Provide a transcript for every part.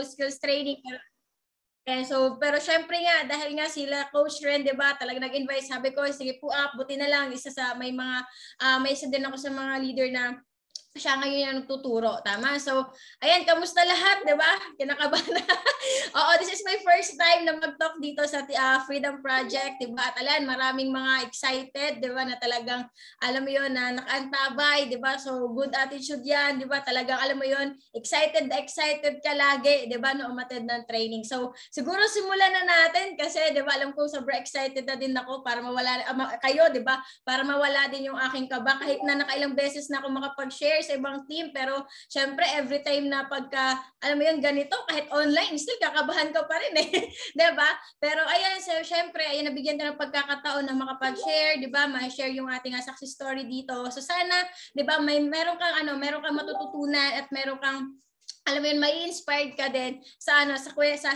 skills training. Pero syempre nga, dahil nga sila Coach Ren, di ba, talagang nag-invite, sabi ko, sige po buti na lang, may isa din ako sa mga leader na siya ngayon yung nagtuturo. Tama? So, ayan, kamusta lahat, di ba? Kinakabahan na. Oo, this is my first time na mag-talk dito sa Freedom Project, di ba? At alam, maraming mga excited, di ba, na talagang, alam mo yun, na nakaantabay, di ba? So, good attitude yan, di ba? Talagang, alam mo yun, excited ka lagi, di ba, no, umatid ng training. So, siguro simulan na natin kasi, di ba, alam ko, sobrang excited na din ako para mawala, kayo, di ba? Para mawala din yung aking kaba. Kahit na nakailang beses na ako makapag-share sa ibang team, pero syempre every time na pagka alam mo yun ganito, kahit online still kakabahan ka pa rin eh. 'Di ba? Pero ayan, so syempre ayan, nabigyan tayo ng pagkakataon na makapag-share, 'di ba? Ma-share yung ating success story dito. So sana 'di ba meron kang matututunan at meron kang alam mo yun, may inspired ka din sa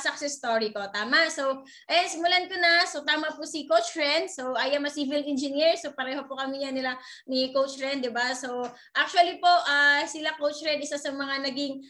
success story ko. Tama? So, ayan, simulan ko na. So, tama po si Coach Ren. So, I am a civil engineer. So, pareho po kami yan ni Coach Ren, di ba? So, actually po, sila Coach Ren, isa sa mga naging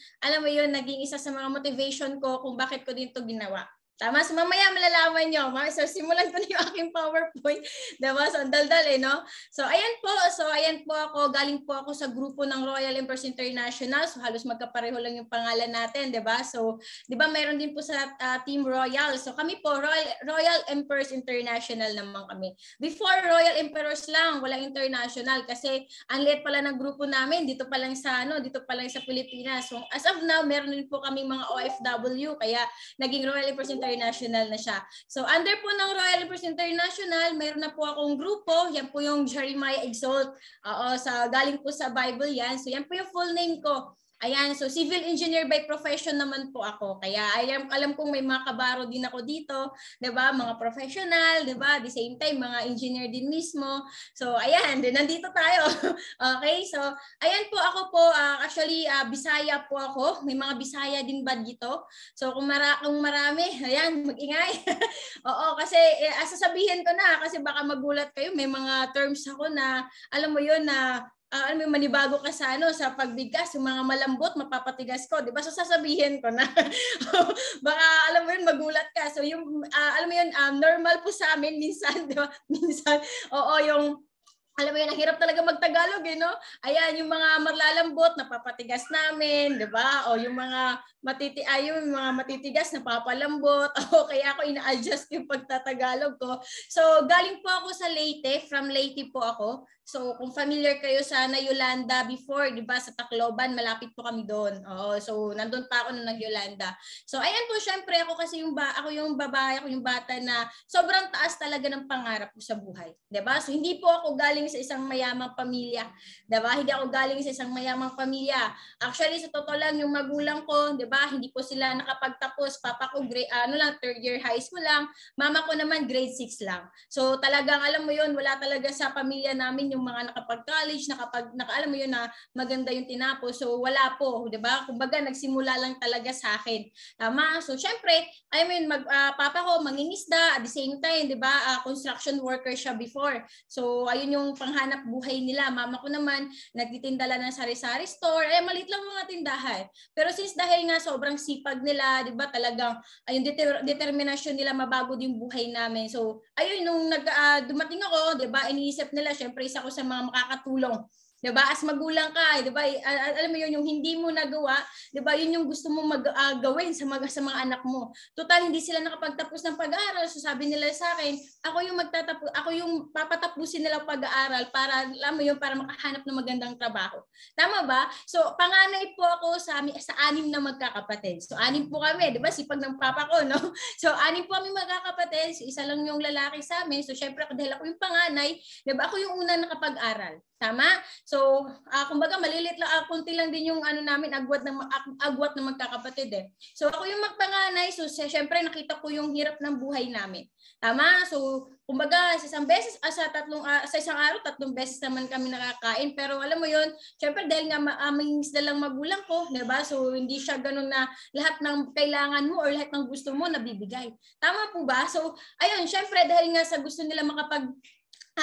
isa sa mga motivation ko kung bakit ko din to ginawa. Tama? So, mamaya malalaman nyo. So, simulan ko na yung aking PowerPoint. Diba? So, daldal no? So, ayan po ako. Galing po ako sa grupo ng Royal Emperors International. So, halos magkapareho lang yung pangalan natin. Diba? So, diba, mayroon din po sa Team Royal. So, kami po, Royal Emperors International naman kami. Before, Royal Emperors lang. Walang international. Kasi, ang liit pala ng grupo namin. Dito pa lang sa Pilipinas. So, as of now, meron din po kami mga OFW. Kaya, naging Royal Emperors International na siya. So, under po ng Royal Emperors International, mayroon na po akong grupo. Yan po yung Jeremiah Exalt. Galing po sa Bible yan. So, yan po yung full name ko. Ayan, so civil engineer by profession naman po ako. Kaya alam kong may mga kabaro din ako dito, 'di ba? Mga professional, 'di ba? At the same time mga engineer din mismo. So ayan, nandito tayo. Okay? So ayan po ako po actually Bisaya po ako. May mga Bisaya din ba dito? So kung marami, ayan, mag-ingay. Oo, kasi sasabihin ko na kasi baka magulat kayo, may mga terms ako na alam mo 'yun na manibago ka sa sa pagbigkas, yung mga malambot, mapapatigas ko, 'di ba? So sasabihin ko na. Baka alam mo yun, magulat ka. So yung alam mo yun, normal po sa amin minsan, 'di ba? Minsan, yung alam mo yun, ang hirap talaga magtagalog no? Ayan, yung mga malalambot, napapatigas namin, di ba? O yung mga matitigas, napapalambot. O kaya ako ina-adjust yung pagtatagalog ko. So, galing po ako sa Leyte, from Leyte po ako. So, kung familiar kayo sa Yolanda before, di ba, sa Tacloban, malapit po kami doon. So, nandun pa ako nung nag-Yolanda. So, ayan po, syempre, ako yung babae, ako yung bata na sobrang taas talaga ng pangarap ko sa buhay. Di ba? So, hindi po ako galing sa isang mayamang pamilya. Diba? Hindi ako galing sa isang mayamang pamilya. Actually, sa totoo lang, yung magulang ko, diba? Hindi po sila nakapagtapos. Papa ko, third year high school lang. Mama ko naman, grade 6 lang. So, talagang, alam mo yun, wala talaga sa pamilya namin yung mga nakapag-college, alam mo yun na maganda yung tinapos. So, wala po, diba? Kumbaga, nagsimula lang talaga sa akin. Tama? So, syempre, papa ko, mangingisda, at the same time, diba? Construction worker siya before. So, ayun yung panghanap buhay nila. Mama ko naman, nagtitinda lang ng sari-sari store. Maliit lang mga tindahan. Pero since dahil nga sobrang sipag nila, di ba, talagang ayun, determinasyon nila mabago din buhay namin. So, ayun, nung dumating ako, di ba, iniisip nila, syempre, isa ko sa mga makakatulong. 'Di ba? As magulang ka, 'di ba? Alam mo 'yun, yung hindi mo nagawa, 'di ba? 'Yun yung gusto mong gawin sa mga anak mo. Total hindi sila nakapagtapos ng pag-aaral. So sabi nila sa akin, ako yung papatapusin nila pag-aaral para alam mo 'yun, para makahanap ng magandang trabaho. Tama ba? So panganay po ako sa 6 na magkakapatid. So 6 po kami, 'di ba? Sipag ng papa ko, no? So 6 po kami magkakapatid, so, isa lang yung lalaki sa amin. So syempre dahil ako yung panganay, 'di ba? Ako yung una nakapag-aral. Tama? So, kumbaga malilit lang, kunti lang din yung namin, agwat ng magkakapatid eh. So, ako yung magpanganay, so syempre nakita ko yung hirap ng buhay namin. Tama? So, kumbaga sa isang beses, sa isang araw, 3 beses naman kami nakakain. Pero alam mo yun, syempre dahil nga mangingisda lang magulang ko, 'di ba? So, hindi siya ganun na lahat ng kailangan mo or lahat ng gusto mo nabibigay. Tama po ba? So, ayun, syempre dahil nga sa gusto nila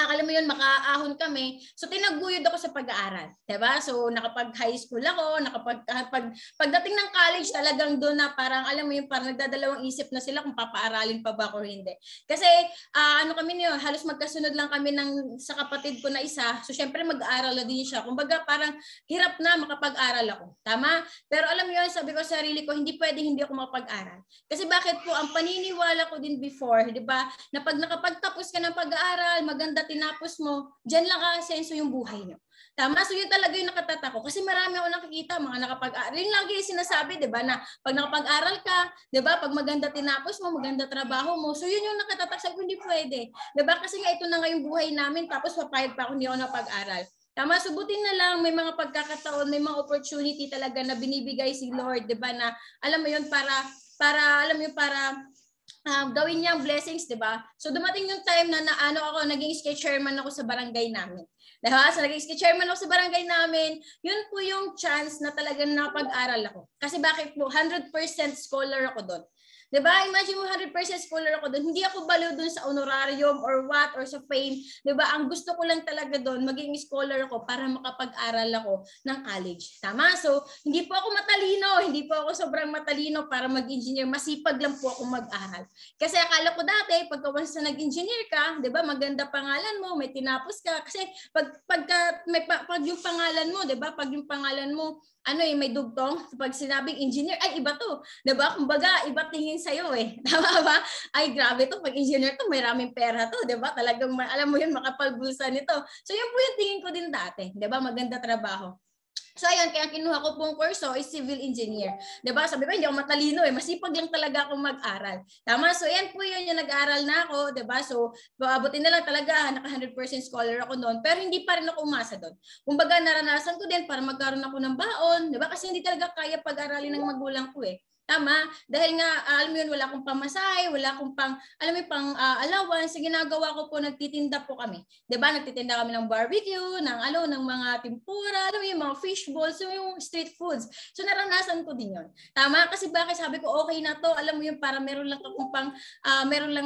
alam mo yun, makaahon kami. So, tinaguyod ako sa pag-aaral. Diba? So, nakapag-high school ako, pagdating ng college, talagang doon na parang, alam mo yun, parang nagdadalawang isip na sila kung papaaralin pa ba ako o hindi. Kasi, ano kami niyo, halos magkasunod lang kami sa kapatid ko na isa. So, syempre, mag-aaral na din siya. Kumbaga, parang hirap na makapag-aral ako. Tama? Pero alam mo yun, sabi ko sa sarili ko, hindi pwedeng hindi ako makapag-aral. Kasi bakit po, ang paniniwala ko din before, di ba, na pag nakapagtapos ka ng pag-aaral, maganda tinapos mo, dyan lang kakasenso yung buhay nyo. Tama? So yun talaga yung nakatata ko. Kasi marami ako nakikita, mga nakapag-aral. Yun lagi yung sinasabi, di ba, na pag nakapag-aral ka, di ba, pag maganda tinapos mo, maganda trabaho mo. So yun yung nakatatak. Sabi ko, hindi pwede. Di ba? Kasi nga ito na nga yung buhay namin, tapos papayag pa ako, hindi ako napag-aral. Tama, subutin na lang, may mga pagkakataon, may mga opportunity talaga na binibigay si Lord, di ba, na alam mo yun, para alam mo yun, para gawin niya blessings, di ba? So dumating yung time na naging skate chairman ako sa barangay namin. Diba? So naging skate chairman ako sa barangay namin, yun po yung chance na talagang napag-aral ako. Kasi bakit po? 100% scholar ako doon. Diba? Imagine mo 100% scholar ako doon. Hindi ako baliw doon sa honorarium or what or sa fame. Diba? Ang gusto ko lang talaga doon, maging scholar ako para makapag-aral ako ng college. Tama? So, hindi po ako matalino. Hindi po ako sobrang matalino para mag-engineer. Masipag lang po ako mag-aral. Kasi akala ko dati, pagka once na nag-engineer ka, diba? Maganda pangalan mo, may tinapos ka. Kasi pag yung pangalan mo, diba? Pag yung pangalan mo, may dugtong. Pag sinabing engineer, ay iba to. Diba? Kumbaga, iba tingin sa'yo eh. Tama ba? Ay, grabe to. Pag engineer to, may raming pera to. Diba? Talagang, alam mo yun, makapal-bulsa nito. So, yun po yung tingin ko din dati. Diba? Maganda trabaho. So ayun, kaya kinuha ko pong kurso is civil engineer. Diba? Sabi ko, hindi ako matalino eh. Masipag lang talaga ako mag-aral. Tama? So yan po yun yung nag-aral na ako. Diba? So buti na lang talaga, naka 100% scholar ako noon. Pero hindi pa rin ako umasa doon. Kumbaga naranasan ko din para magkaroon ako ng baon. Diba? Kasi hindi talaga kaya pag-aralin ng magulang ko eh. Tama? Dahil nga, alam mo yun, wala akong pamasahe, wala akong allowance. So, ginagawa ko po, nagtitinda po kami. Diba? Nagtitinda kami ng barbecue, ng mga tempura, alam mo yung mga fish balls, so yung street foods. So, naranasan ko din yun. Tama? Kasi bakit sabi ko, okay na to, alam mo yun, para meron lang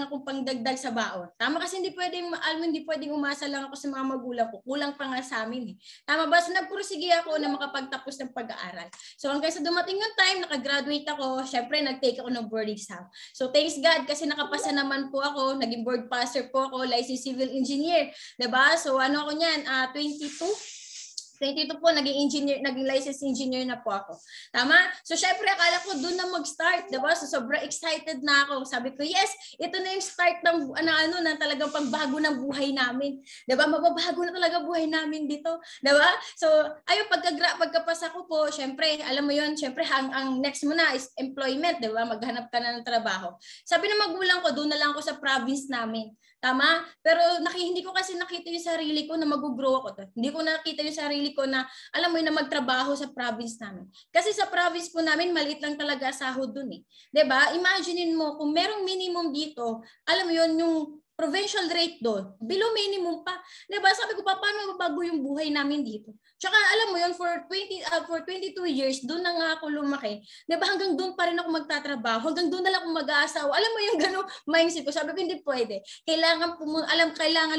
akong pangdagdag sa baon. Tama? Kasi hindi pwedeng umasa lang ako sa mga magulang ko. Kulang pa nga sa amin eh. Tama ba? So, nagpursige ako na makapagtapos ng pag-aaral. So, hanggang sa dumating yung time, nakagraduate ako, syempre nag-take ako ng board exam. So thanks God kasi nakapasa naman po ako, naging board passer po ako, licensed civil engineer, 'di ba? So ano ako niyan, 22 po, naging licensed engineer na po ako. Tama? So, syempre, akala ko doon na mag-start, diba? So, sobrang excited na ako. Sabi ko, yes, ito na yung start ng, na talagang pagbago ng buhay namin. Diba? Mababago na talaga buhay namin dito. Diba? So, ayun, pagkapasa ko po, syempre, alam mo yun, syempre, ang next mo na is employment, diba? Maghanap ka na ng trabaho. Sabi ng magulang ko, doon na lang ako sa province namin. Tama? Pero hindi ko kasi nakita yung sarili ko na mag-grow ako. Hindi ko nakita yung sarili ko na, alam mo yun, na magtrabaho sa province namin. Kasi sa province po namin, maliit lang talaga sahod dun eh. 'Di ba? Imaginein mo, kung merong minimum dito, alam mo yun, yung provincial rate doon, below minimum pa. 'Di ba? Sabi ko, paano mabago yung buhay namin dito? Tsaka alam mo yun, for 22 years, doon na nga ako lumaki. 'Di ba? Hanggang doon pa rin ako magtatrabaho. Hanggang doon na lang ako mag-aasawa. Alam mo yung gano'ng mindset ko. Sabi ko, hindi pwede. Kailangan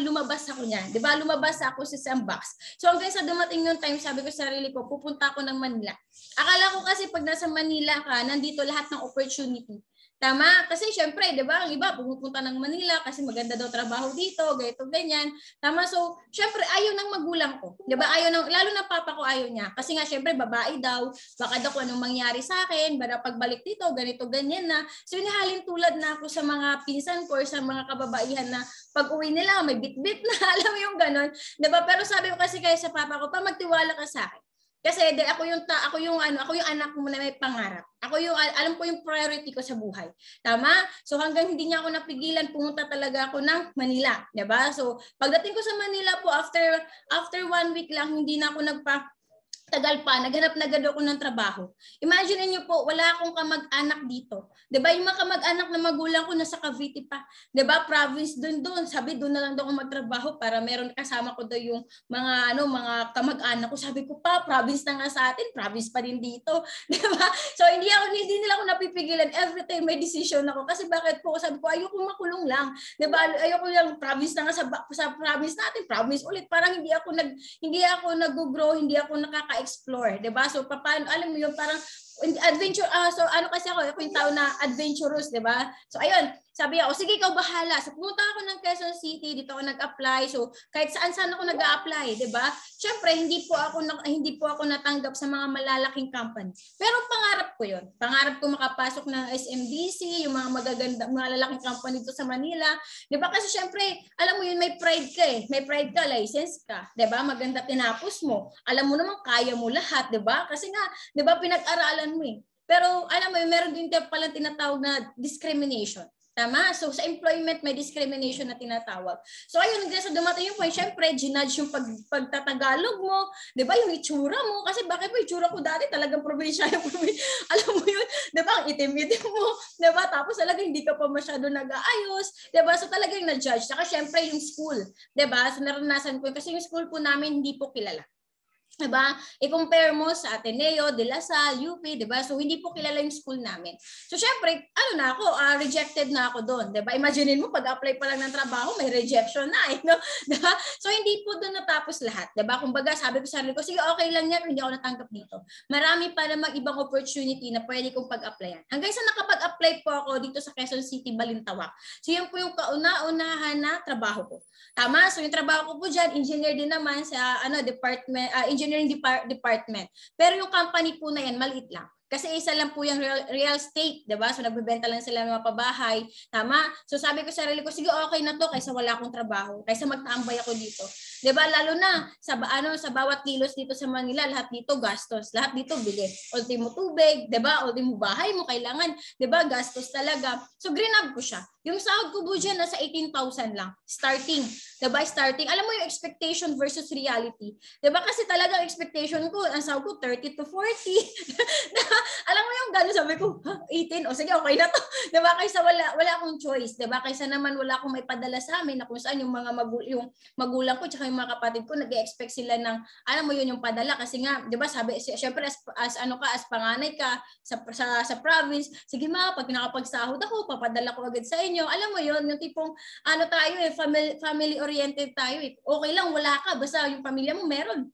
lumabas ako niyan. 'Di ba? Lumabas ako sa sandbox. So hanggang sa dumating yung time, sabi ko sa sarili ko, pupunta ako ng Manila. Akala ko kasi pag nasa Manila ka, nandito lahat ng opportunity. Tama? Kasi syempre, 'di ba, ang iba pumupunta ng Manila kasi maganda daw trabaho dito, ganito, ganyan. Tama? So, syempre ayaw ng magulang ko. 'Di ba? Lalo na papa ko ayaw niya. Kasi nga syempre babae daw, baka daw kung anong mangyari sa akin, baka pagbalik dito, ganito, ganyan na. So, hinahalin tulad na ako sa mga pinsan ko or sa mga kababaihan na pag-uwi nila, may bit-bit na, alam mo yung ganon. 'Di ba? Pero sabi ko kasi kaya sa papa ko, magtiwala ka sa akin. Kasi ako yung anak mo na may pangarap. Alam ko yung priority ko sa buhay. Tama? So hanggang hindi niya ako napigilan, pumunta talaga ako ng Manila, 'di ba? So pagdating ko sa Manila po, after 1 week lang, hindi na ako tagal pa, naghanap na agad ako ng trabaho. Imagine niyo po, wala akong kamag-anak dito. 'Di ba? Yung mga kamag-anak na magulang ko nasa Cavite pa. 'Di ba? Province doon. Sabi doon na lang daw ako magtrabaho para meron kasama ko daw yung mga kamag-anak ko. Sabi ko pa, province na nga sa atin, province pa din dito. 'Di ba? So hindi nila ako napipigilan. Every time may decision ako kasi bakit po? Sabi ko ayoko makulong lang. 'Di ba? Ayoko yung province na nga sa province natin, province ulit. Parang hindi ako nag-grow, hindi ako explore, 'di ba? So paano, alam mo 'yung parang adventure, so ano kasi ako yung tao na adventurous, 'di ba? So ayun, sabi ako, sige ikaw bahala. So pumunta ako ng Quezon City, dito ako nag-apply. So kahit saan ako nag-a-apply, 'di ba? Syempre hindi po ako natanggap sa mga malalaking company. Pero pangarap ko 'yon. Pangarap ko makapasok ng SMDC, yung mga magaganda, mga lalaking company dito sa Manila, 'di ba? Kasi syempre, alam mo 'yun, may pride ka eh. May pride ka, license ka, 'di ba? Maganda tinapos mo. Alam mo naman kaya mo lahat, 'di ba? Kasi nga, 'di ba, pinag-aralan mo eh. Pero alam mo, meron din pala tinatawag na discrimination. Tama? So sa employment may discrimination na tinatawag. So ayun, hanggang sa dumating yung point, syempre, ginudge yung pagtatagalog mo, 'di ba? Yung itsura mo, kasi bakit mo itsura ko dati talagang probinsya yung alam mo yun, 'di ba? Ang itim-itim mo, 'di ba? Tapos talaga hindi ka pa masyado nag-aayos, 'di ba? So talagang na-judge. Saka syempre yung school, 'di ba? So naranasan ko kasi yung school po namin hindi po kilala. Diba? I-compare mo sa Ateneo, De La Salle, UP, diba? So hindi po kilala yung school namin. So syempre, rejected na ako doon, diba? Imaginein mo, pag-apply pa lang ng trabaho, may rejection na, no? Diba? So hindi po doon natapos lahat, diba? Kumbaga, sabi ko sa sarili ko, sige, okay lang yan, hindi ako natanggap dito. Marami pa namang ibang opportunity na pwede kong pag-applyan. Hanggang sa nakapag-apply po ako dito sa Quezon City, Balintawak. So yun po yung kauna-unahan na trabaho ko. Tama? So yung trabaho ko po dyan, engineer din naman sa engineering department. Pero yung company po na yan, maliit lang. Kasi isa lang po yung real estate, 'di ba? So nagbebenta lang sila ng mga pabahay. Tama? So sabi ko sa sarili ko, sige, okay na 'to kaysa wala akong trabaho, kaysa magtambay ako dito. 'Di ba? Lalo na sa bawat kilos dito sa Manila, lahat dito gastos, lahat dito bili. Ultimo tubig, 'di ba? Ultimo bahay mo kailangan, 'di ba? Gastos talaga. So greenab ko siya. Yung sahod ko po diyan nasa 18,000 lang starting. 'Di ba? Starting. Alam mo yung expectation versus reality. 'Di ba? Kasi talaga expectation ko, ang sahod ko 30 to 40. Alam mo yung gano'n, sabi ko, 18, o sige, okay na to. Diba? Kaysa wala akong choice. Diba? Kaysa naman wala akong may padala sa amin na kung saan yung mga magulang ko tsaka yung mga kapatid ko, nag-expect sila ng, alam mo yun, yung padala. Kasi nga, diba, sabi, syempre, as panganay ka sa province, sige ma, pag nakapagsahod ako, papadala ko agad sa inyo. Alam mo yun, yung tipong, family-oriented tayo. Okay lang, wala ka, basta yung pamilya mo meron.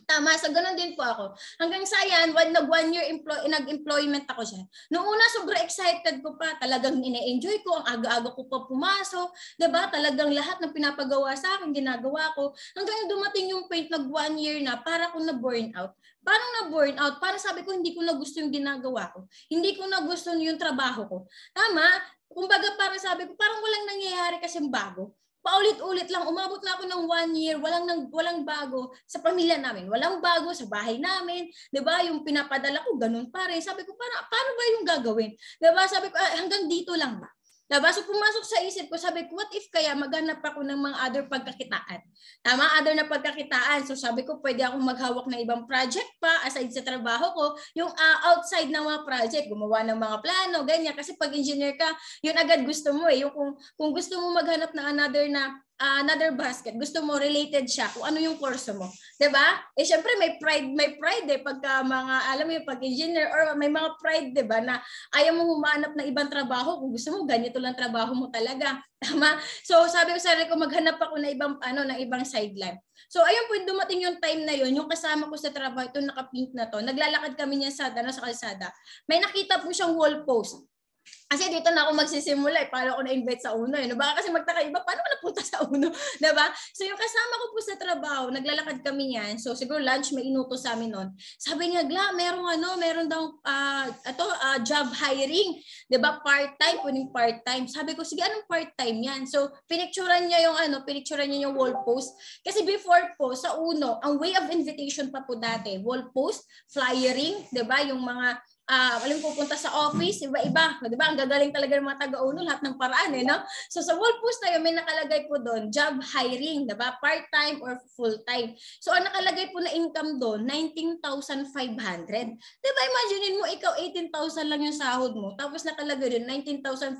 Tama, so ganun din po ako. Hanggang sa yan, nag-employment ako siya. Noong una, sobrang excited ko pa. Talagang ine-enjoy ko. Ang aga-aga ko pa pumasok. Diba? Talagang lahat ng pinapagawa sa akin, ginagawa ko. Hanggang dumating yung point, nag 1 year na, para ko na-burn out. Paano na-burn out? Para sabi ko, hindi ko na gusto yung ginagawa ko. Hindi ko na gusto yung trabaho ko. Tama? Kumbaga, para sabi ko, parang walang nangyayari kasing bago. Paulit-ulit lang, umabot na ako ng 1 year, walang bago sa pamilya namin, walang bago sa bahay namin, 'di ba? Yung pinapadala ko ganun pa rin. Sabi ko, paano ba yung gagawin? 'Di ba? Sabi ko, hanggang dito lang ba? Diba? So pumasok sa isip ko, sabi ko, what if kaya maghanap ako ng mga other pagkakitaan? Tama, other na pagkakitaan. So sabi ko, pwede akong maghawak ng ibang project pa aside sa trabaho ko, yung outside ng mga project, gumawa ng mga plano, ganyan. Kasi pag engineer ka, yun agad gusto mo eh. Yung kung gusto mo maghanap ng another basket, gusto mo related siya kung ano yung kurso mo. 'Di ba? Eh syempre may pride eh pagka mga alam mo yung pag-engineer or may mga pride 'di ba na ayaw mo humanap ng ibang trabaho kung gusto mo ganito lang trabaho mo talaga. Tama? So sabi ko sa sarili ko maghanap ako ng ibang sideline. So ayun po dumating yung time na yun, yung kasama ko sa trabaho ito naka-pink na to. Naglalakad kami niya sa kalsada. May nakita po siyang wall post. Kasi dito na ako magsisimula paano ako na-invite sa UNO Baka kasi magtaka iba, paano ko napunta sa UNO? Diba? So yung kasama ko po sa trabaho, naglalakad kami yan. So siguro lunch, may inutos sa amin nun. Sabi niya, Gla, meron daw job hiring. Diba? Part-time, pwedeng part-time. Sabi ko, sige, anong part-time yan? So pinicturean niya yung wall post. Kasi before po, sa UNO, ang way of invitation pa po dati, wall post, flyering, diba? Yung mga alam pupunta sa office, iba-iba. Di ba? Ang gagaling talaga ng mga taga-uno, lahat ng paraan, no? So sa wall post tayo, may nakalagay po doon, job hiring, di ba? Part-time or full-time. So ang nakalagay po na income doon, 19,500. Di ba? Imaginein mo, ikaw 18,000 lang yung sahod mo, tapos nakalagay doon, 19,500.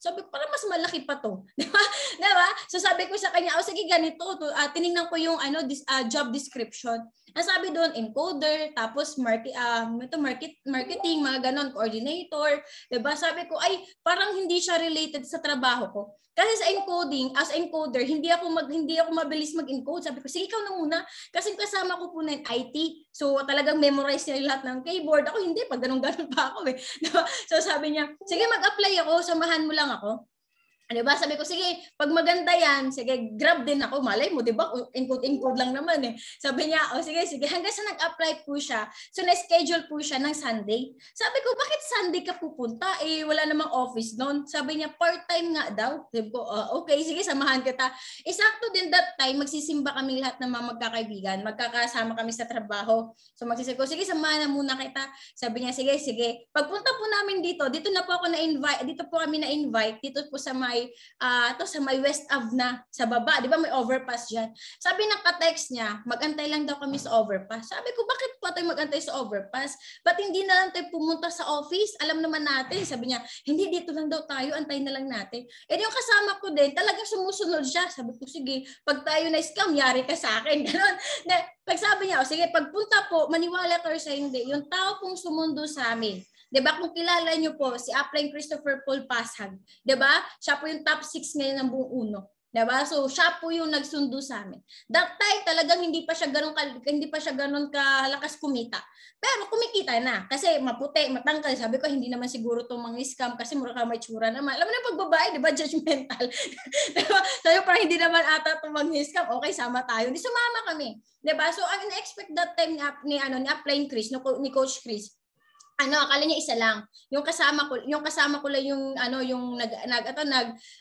Sabi ko, parang mas malaki pa to. Di ba? Di ba? So sabi ko sa kanya, sige ganito, tiningnan ko yung job description. Ang sabi doon, encoder, tapos marketing, mga ganon, coordinator. Diba? Sabi ko, ay, parang hindi siya related sa trabaho ko. Kasi sa encoding, as encoder, hindi ako mabilis mag-encode. Sabi ko, sige, ikaw na muna. Kasi kasama ko po na IT. So, talagang memorize niya lahat ng keyboard. Ako hindi, pag ganun-ganon pa ako eh. Diba? So, sabi niya, sige, mag-apply ako, samahan mo lang ako. Diba? Sabi ko, sige, pag maganda yan, sige, grab din ako. Malay mo, diba? Include lang naman eh. Sabi niya, sige. Hanggang sa nag-apply po siya, so na-schedule po siya ng Sunday. Sabi ko, bakit Sunday ka pupunta? Wala namang office noon. Sabi niya, part-time nga daw. Sabi ko, okay, sige, samahan kita. Sakto din that time, magsisimba kami lahat ng mga magkakaibigan. Magkakasama kami sa trabaho. So magsisimba ko, sige, samahan na muna kita. Sabi niya, sige. Pagpunta po namin dito na po ako na-invite, dito po kami na-invite, dito po sa sa may West Ave na sa baba, di ba may overpass diyan. Sabi ng ka-text niya, magantay lang daw kami sa overpass. Sabi ko, bakit pa tayo magantay sa overpass? Ba't hindi na lang tayo pumunta sa office? Alam naman natin. Sabi niya, hindi, dito lang daw tayo, antay na lang natin. Yung kasama ko din, talagang sumusunod siya. Sabi ko, sige, pag tayo na-scam, yari ka sa akin. Ganon. Pag sabi niya, sige, pagpunta po, maniwala ka sa hindi, yung tao pong sumundo sa amin. 'Di ba? Kung kilala niyo po si Upline Christopher Paul Pasag, 'di ba? Siya po yung top 6 ngayon ng buong UNO. 'Di ba? So siya po yung nagsundo sa amin. That time talagang hindi pa siya ganoon kalakas kumita. Pero kumikita na kasi maputi, matangkal. Sabi ko hindi naman siguro tong mga scam kasi mura ka may tsura naman. Alam mo na pag babae, 'di ba, judgmental. Diba? Sabi parang hindi naman ata tong mga scam. Okay, sama tayo. Di sumama kami. 'Di ba? So ang in-expect that time ni Upline Chris, ni Coach Chris, akala niya isa lang. Yung kasama ko lang yung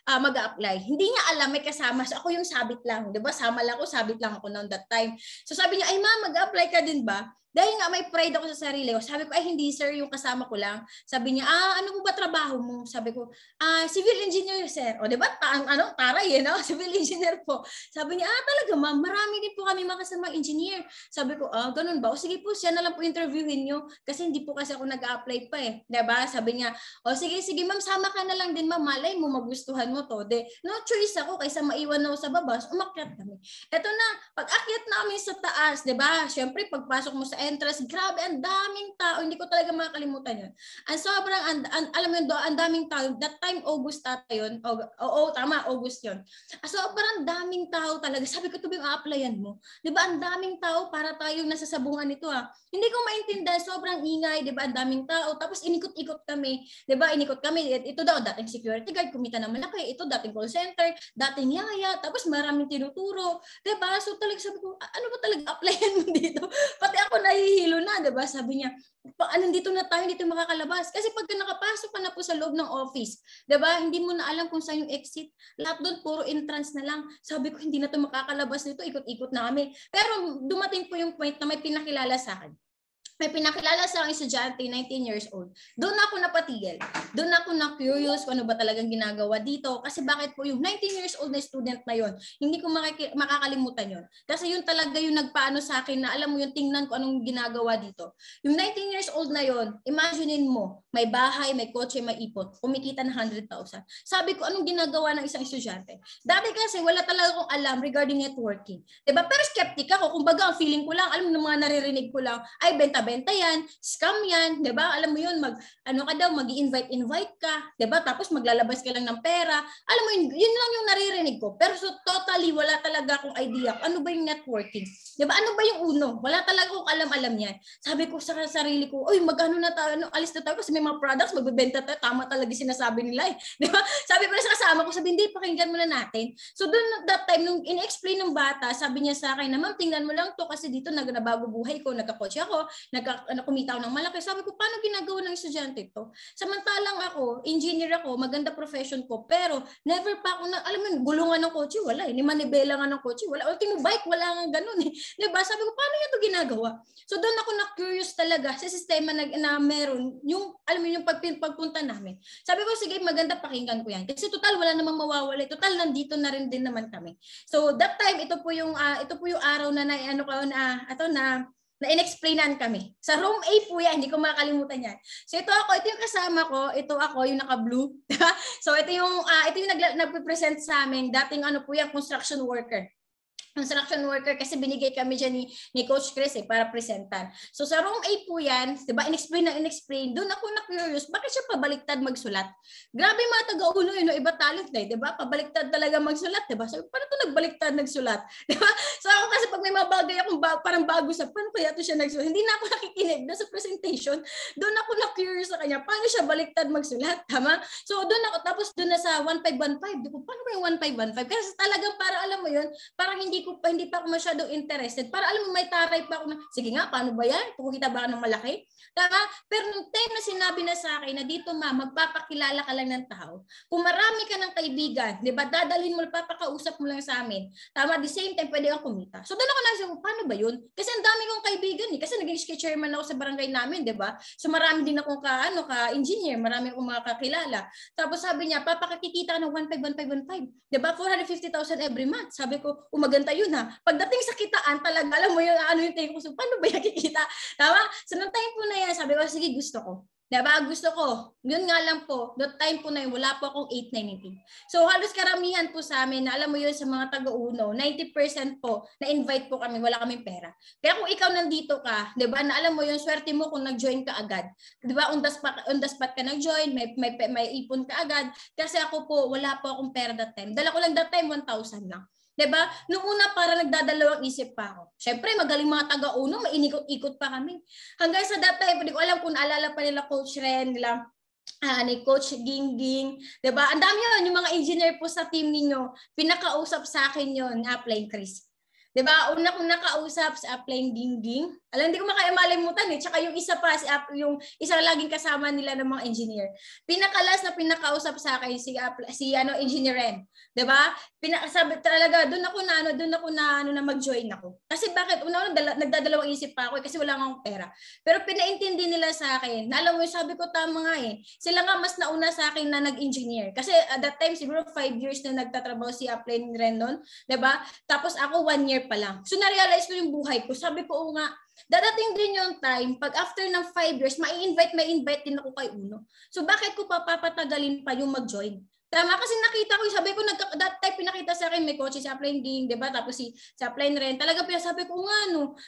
mag-a-apply. Hindi niya alam may kasama. So ako yung sabit lang, 'di ba? Sama lang ako, sabit lang ako noon that time. So sabi niya, "Ay ma'am, mag-a-apply ka din ba?" Dahil nga may pride ako sa sarili ko. Sabi ko, ay hindi sir, yung kasama ko lang. Sabi niya, ano mo ba trabaho mo? Sabi ko, civil engineer sir. O diba, taray no? Civil engineer po. Sabi niya, talaga ma'am, marami din po kami makasamang engineer. Sabi ko, ganun ba? O sige po, siya na lang po interviewin niyo. Kasi hindi po kasi ako nag-a-apply pa eh. Diba? Sabi niya, sige ma'am, sama ka na lang din ma'am. Malay mo, magustuhan mo to. No choice ako kaysa maiwan ako sa baba. Umakyat kami. Eto na, pag-akyat namin sa taas, diba? Siyempre, pagpasok mo sa entrance, grabe, ang daming tao. Hindi ko talaga makakalimutan yun. Alam mo yun, ang daming tao. That time, August ata yun. Tama, August yun. Sobrang daming tao talaga. Sabi ko, ito yung a-applyan mo. Diba, ang daming tao para tayong nasasabungan nito Hindi ko maintindihan, sobrang ingay, diba, ang daming tao. Tapos inikot-ikot kami. Diba, Ito daw, dating security guard, kumita naman ako. Ito, dating call center, dating yaya. Tapos maraming tinuturo. Diba, so talaga sabi ko, ano ba talaga applyan mo dito? Pati ako nahihilo na, 'di ba? Sabi niya, nandito na tayo, dito makakalabas. Kasi pagka nakapasok ka na po sa loob ng office, 'di ba? Hindi mo na alam kung saan yung exit. Lahat doon puro entrance na lang. Sabi ko, hindi na 'to makakalabas nito, ikot-ikot na kami. Pero dumating po yung point na may pinakilala sa akin. May pinakilala sa aking estudyante, 19 years old. Doon ako napatigil. Doon ako na-curious kung ano ba talagang ginagawa dito. Kasi bakit po yung 19 years old na student na yon, hindi ko makakalimutan yon. Kasi yun talaga yung nagpaano sa akin na alam mo yung tingnan ko anong ginagawa dito. Yung 19 years old na yon, imaginein mo, may bahay, may kotse, may ipon, kumikita ng 100,000. Sabi ko, anong ginagawa ng isang estudyante? Dati kasi wala talaga akong alam regarding networking. Diba? Pero skeptic ako. Kumbaga, ang feeling ko lang, alam mo, mga naririnig ko lang, ay benta yan, scam yan, 'di ba? Alam mo 'yun, mag-invite ka, 'di ba? Tapos maglalabas ka lang ng pera. Alam mo 'yun lang yung naririnig ko. Pero so totally wala talaga akong idea ano ba yung networking. 'Di ba? Ano ba yung UNO? Wala talaga akong alam-alam yan. Sabi ko sa sarili ko, "Oy, magano na tayo, alis na tayo kasi may mga products magbebenta tayo." Tama talaga sinasabi nila eh. 'Di ba? Sabi ko na sa kasama ko, hindi, pakinggan mo na natin. So doon that time nung in-explain ng bata, sabi niya sa akin na, "Ma'am, tingnan mo lang to kasi dito nabago buhay ko, nagka-coach ako, kumita ng malaki. Sabi ko, paano ginagawa ng estudyante ito? Samantalang ako, engineer ako, maganda profession ko, pero never pa ako alam mo, gulungan ng kotse, wala eh. Ni manibela nga ng kotse, wala. Ultimo bike, wala nga ganun eh. Diba? Sabi ko, paano niya ito ginagawa? So doon ako na-curious talaga sa sistema na meron, yung, alam mo, yung pagpunta namin. Sabi ko, sige, maganda pakinggan ko yan. Kasi total, wala namang mawawala. Total, nandito na rin din naman kami. So that time, ito po yung araw na na-inexplainan kami. Sa room A po yan, hindi ko makakalimutan yan. So ito yung kasama ko, ito ako, yung naka-blue. So ito yung nagpe-present sa amin, dating po yan, construction worker kasi binigay kami dyan ni Coach Chris para presentan. So sa room A po yan, diba, in-explain, doon ako na-curious, bakit siya pabaliktad magsulat? Grabe mga taga-uno yun, iba talent na diba? Pabaliktad talaga magsulat, diba? So paano ito nagbaliktad nagsulat? Diba? So ako kasi pag may mga bagay akong parang bago sa, paano kaya ito siya nagsulat? Hindi na ako nakikinig na sa presentation, doon ako na-curious sa kanya, paano siya baliktad magsulat? Tama? So doon ako, tapos doon na sa 1515, di ko, paano ba yung 1515? Kasi talagang parang alam mo yun, parang hindi pa ako masyadong interested. Para alam mo, may taray pa ako na, sige nga, paano ba yan? Pukita ba ka ng malaki? Tama? Pero nung time na sinabi na sa akin na dito magpapakilala ka lang ng tao. Kung marami ka ng kaibigan, di ba, dadalhin mo, papakausap mo lang sa amin. Tama? The same time, pwede kang kumita. So doon ako nasabi, paano ba yun? Kasi ang dami kong kaibigan eh. Kasi naging chairman ako sa barangay namin, di ba? So marami din akong ka-engineer, marami akong mga kakilala. Tapos sabi niya, papakikita ka ng 1515. Di ba? 450,000 every month. Sabi ko, umaganta yun ha. Pagdating sa kitaan talaga, alam mo yun, yung take ko. So, paano ba yung kikita? Tama? So, nung time po na yan, sabi ko, sige, gusto ko. Diba? Gusto ko. Yun nga lang po, that time po na yun, wala po akong 8-9. So, halos karamihan po sa amin, na alam mo yun, sa mga taga-uno, 90% po, na-invite po kami, wala kaming pera. Kaya kung ikaw nandito ka, diba, na alam mo yun, swerte mo kung nag-join ka agad. Diba, on the spot ka nag-join, may ipon ka agad. Kasi ako po, wala po akong pera that time. Dala ko lang that time, 1,000 lang. Diba? Noong una para nagdadalawang isip pa ako. Siyempre, magaling mga taga-uno, mainikot-ikot pa kami. Hanggang sa that time, hindi ko alam kung naalala pa nila Coach Ren, nila ni Coach Gingging. Diba? Ang dami yun, yung mga engineer po sa team ninyo, pinakausap sa akin yun, Upline Chris. Diba? Una kong nakausap sa Upline Gingging. Alam, hindi ko makalimutan eh. Tsaka yung isa pa, yung isa laging kasama nila ng mga engineer. Pinakalas na pinakausap sa akin si Engineer Ren. Diba? Sabi talaga, doon ako na mag-join ako. Kasi bakit? Una nagdadalawang isip pa ako kasi wala akong pera. Pero pinaintindi nila sa akin. Alam mo, sabi ko tama nga eh. Sila nga mas nauna sa akin na nag-engineer. Kasi at that time, siguro 5 years na nagtatrabaho si Upline Ren nun. Diba? Tapos ako 1 year pa lang. So na-realize ko yung buhay ko. Sabi ko, nga, dadating din yung time, pag after ng 5 years, may invite din ako kay Uno. So bakit ko papatagalin pa yung mag-join? Tama, kasi nakita ko, sabi ko, that type pinakita sa akin, may coach si Upline Ging, diba? Tapos si Upline Ren, talaga pinasabi ko,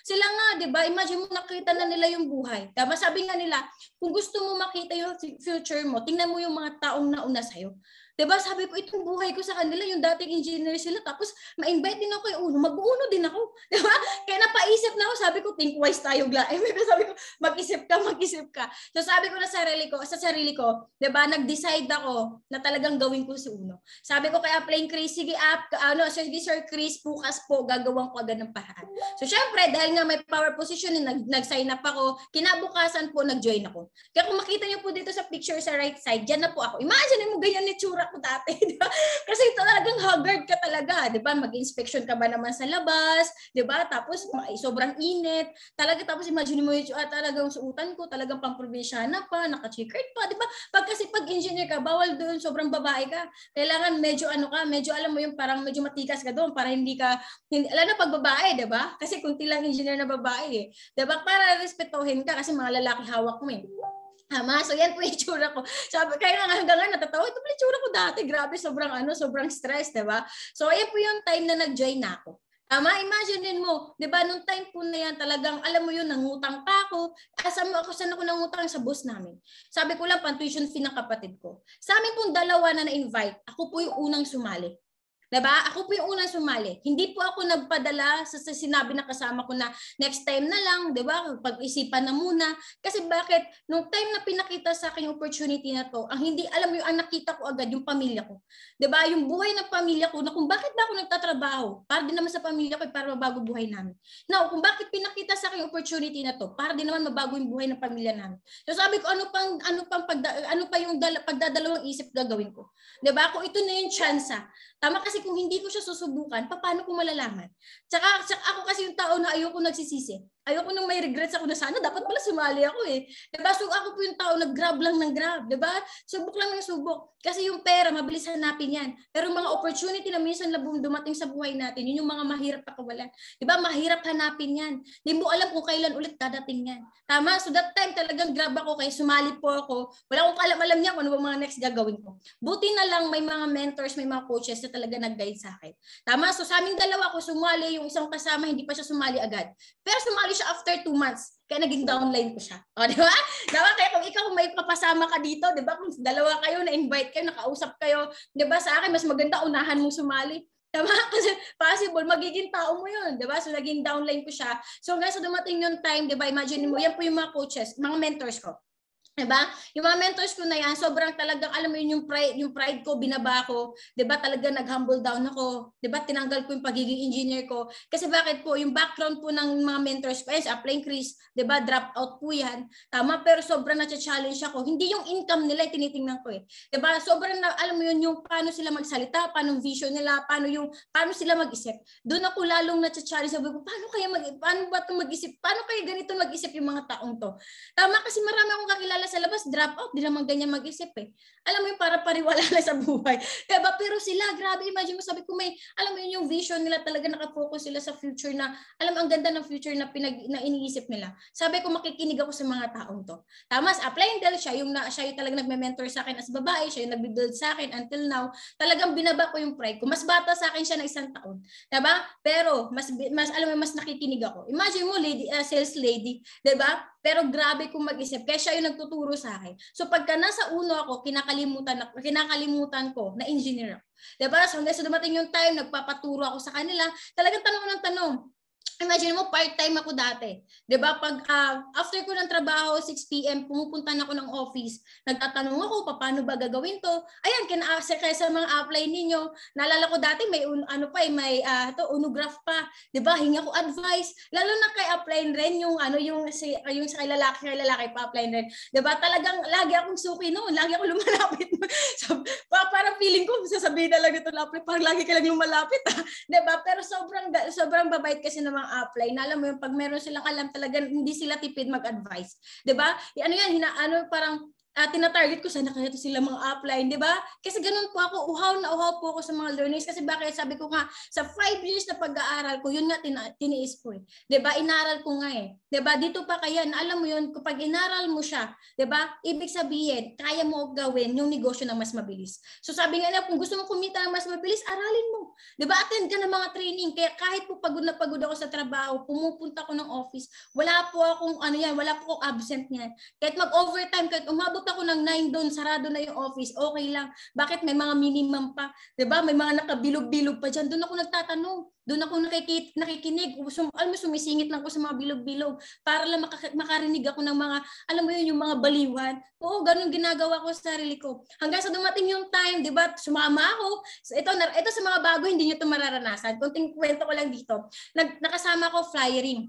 sila nga, diba? Imagine mo, nakita na nila yung buhay. Tama, sabi nga nila, kung gusto mo makita yung future mo, tingnan mo yung mga taong nauna sa'yo. Diba? Sabi ko, itong buhay ko sa kanila, yung dating engineer sila, tapos ma-invite din ako kay Uno, mag-Uno din ako. Diba? Kaya napaisip na ako, sabi ko, think wise tayo, sabi ko, mag-isip ka. So sabi ko na sa sarili ko, diba, nag-decide ako na talagang gawin ko si Uno. Sabi ko kaya Upline Chris, sige Sir Chris, bukas po, gagawin ko agad ng paraan. So syempre, dahil nga may power position, nag-sign up ako, kinabukasan po, nag-join ako. Kaya kung makita niyo po dito sa picture sa right side, dyan na po ako. Imagine mo ganyan ni tsura ko dati, diba? Kasi talagang haggard ka talaga, diba? Mag-inspection ka ba naman sa labas, diba? Tapos sobrang init, talaga, tapos imagine mo yung talagang suutan ko, talagang pang-probinsyana pa, naka-checkered pa, diba? Kasi pag engineer ka, bawal doon, sobrang babae ka. Kailangan medyo medyo alam mo yung parang medyo matikas ka doon para alam na pag babae, diba? Kasi kunti lang engineer na babae eh. Diba? Para respetuhin ka kasi mga lalaki hawak mo eh. Tama, so yan po yung itsura ko. Sabi, kaya nga hanggang ngayon natatawa, ito po yung itsura ko dati. Grabe, sobrang stress, diba? So ayan po yung time na nag-join na ako. Tama, imagine din mo, diba, nung time po na yan, talagang, alam mo yun, nangutang pa ako. Saan ako nangutang? Sa boss namin. Sabi ko lang, pang tuition fee ng kapatid ko. Sa amin pong dalawa na na-invite, ako po yung unang sumali. Diba? Ako po yung unang sumali. Hindi po ako nagpadala sa sinabi na kasama ko na next time na lang, diba? Pag-isipan na muna. Kasi bakit? Nung time na pinakita sa akin yung opportunity na to, ang hindi, alam mo yung ang nakita ko agad, yung pamilya ko. Diba? Yung buhay ng pamilya ko, na kung bakit ba ako nagtatrabaho, para din naman sa pamilya ko, para mabago buhay namin. Now, kung bakit pinakita sa akin yung opportunity na to, para din naman mabago yung buhay ng pamilya namin. So sabi ko, ano pa yung pagdadalawang isip gagawin ko? Diba? Kung ito na yung chance, tama, kasi kung hindi ko siya susubukan, paano ko malalaman? Tsaka ako kasi yung tao na ayoko nagsisisi. Ayoko nung may regrets ako na sana dapat pala sumali ako eh. Diba? So ako po yung tao nag-grab lang ng grab. Diba? Subok lang ng subok. Kasi yung pera, mabilis hanapin yan. Pero mga opportunity na minsan dumating sa buhay natin, yun yung mga mahirap pakawalan. Diba? Mahirap hanapin yan. Di mo alam kung kailan ulit dadating yan. Tama? So that time talagang grab ako, kaya sumali po ako. Wala akong alam niya kung ano ba mga next gagawin ko. Buti na lang may mga mentors, may mga coaches na talaga nag-guide sa akin. Tama? So sa aming dalawa ko sumali, yung isang kasama hindi pa siya sumali agad. Pero sumali siya after 2 months. Kaya naging downline ko siya. O, di ba? Diba? Kaya kung ikaw may papasama ka dito, di ba? Kung dalawa kayo, na-invite kayo, nakausap kayo, di ba? Sa akin, mas maganda unahan mong sumali. Diba? Kasi possible, magiging tao mo yun. Diba? So, naging downline ko siya. So, hanggang sa dumating yung time, diba? Imagine mo, yan po yung mga coaches, mga mentors ko. Diba? Yung mga mentors ko na yan, sobrang talagang, alam mo yun, yung pride ko, binaba ko. Diba? Talagang nag-humble down ako. Diba? Tinanggal ko yung pagiging engineer ko. Kasi bakit po, yung background po ng mga mentors ko, applying Chris, diba? Drop out po yan. Tama? Pero sobrang na-challenge ako. Hindi yung income nila, tinitingnan ko eh. Diba? Sobrang, alam mo yun, yung paano sila magsalita, paano vision nila, paano sila mag-isip. Doon ako lalong na-challenge. Sabi ko, paano ba ito mag-isip? Paano kaya ganito mag-isip yung mga taong to? Tama, kasi marami akong kakilala sa labas, drop out, di naman ganyan mag-isip eh. Alam mo yung para pariwala na sa buhay. Diba? Pero sila, grabe, imagine mo, sabi ko alam mo yun, yung vision nila talaga nakafocus sila sa future na, alam mo, ang ganda ng future na iniisip nila. Sabi ko, makikinig ako sa mga taong to. Tama, applying dahil siya yung talagang nagme-mentor sa akin as babae, siya yung nagbi-build sa akin until now, talagang binaba ko yung pride ko. Mas bata sa akin siya na 1 taon. Diba? Pero, alam mo, mas nakikinig ako. Imagine mo, sales lady, diba? Pero grabe kong mag-isip. Kaya siya yung nagtuturo sa akin. So pagka nasa uno ako, kinakalimutan ko na engineer ako. Diba? So hanggang sa dumating yung time, nagpapaturo ako sa kanila. Talagang tanong ng tanong. Imagine mo, part-time ako dati. Diba? Pag after ko ng trabaho, 6 p.m., pumupunta na ako ng office. Nagtatanong ako, paano ba gagawin to? Ayan, kaya sa mga apply ninyo, naalala ko dati, may unograph pa. Diba? Hinga ko advice. Lalo na kay apply rin, yung sa lalaki pa-apply rin. Diba? Talagang lagi akong suki noon. Lagi ako lumalapit. So, parang feeling ko, sasabihin talaga ito, parang lagi ka lang lumalapit. Diba? Pero sobrang babait kasi ng mga apply na alam mo yung pag meron silang alam talagang hindi sila tipid mag-advise. 'Di ba? Parang tina-target ko sana kaya sila mga apply, 'di ba? Kasi ganun po ako, uhaw po ako sa mga learners kasi bakit sabi ko nga sa 5 years na pag-aaral ko, yun nga tiniis ko eh. 'Di ba? Inaral ko nga eh. 'Di ba? Dito pa kaya, alam mo yun, kapag inaral mo siya, 'di ba? Ibig sabihin, kaya mo gawin yung negosyo na mas mabilis. So sabi nga na, kung gusto mo kumita ng mas mabilis, aralin mo. 'Di ba? Attend ka ng mga training. Kaya kahit po pagod na pagod ako sa trabaho, pumupunta ako ng office, wala po akong absent niyan. Kahit mag-overtime, kahit umabot ako ng 9 doon, sarado na yung office, okay lang. Bakit may mga minimum pa? 'Di ba? May mga nakabilog-bilog pa diyan. Doon ako nagtatanong. Doon ako nakikinig. Sumisingit lang ako sa mga bilog-bilog para lang makarinig ako ng mga, alam mo yun, yung mga baliwan. Oo, ganun ginagawa ko sa sarili ko. Hanggang sa dumating yung time, di ba, sumama ako. Ito sa mga bago, hindi nyo ito mararanasan. Kunting kwento ko lang dito. Nakasama ko flyering.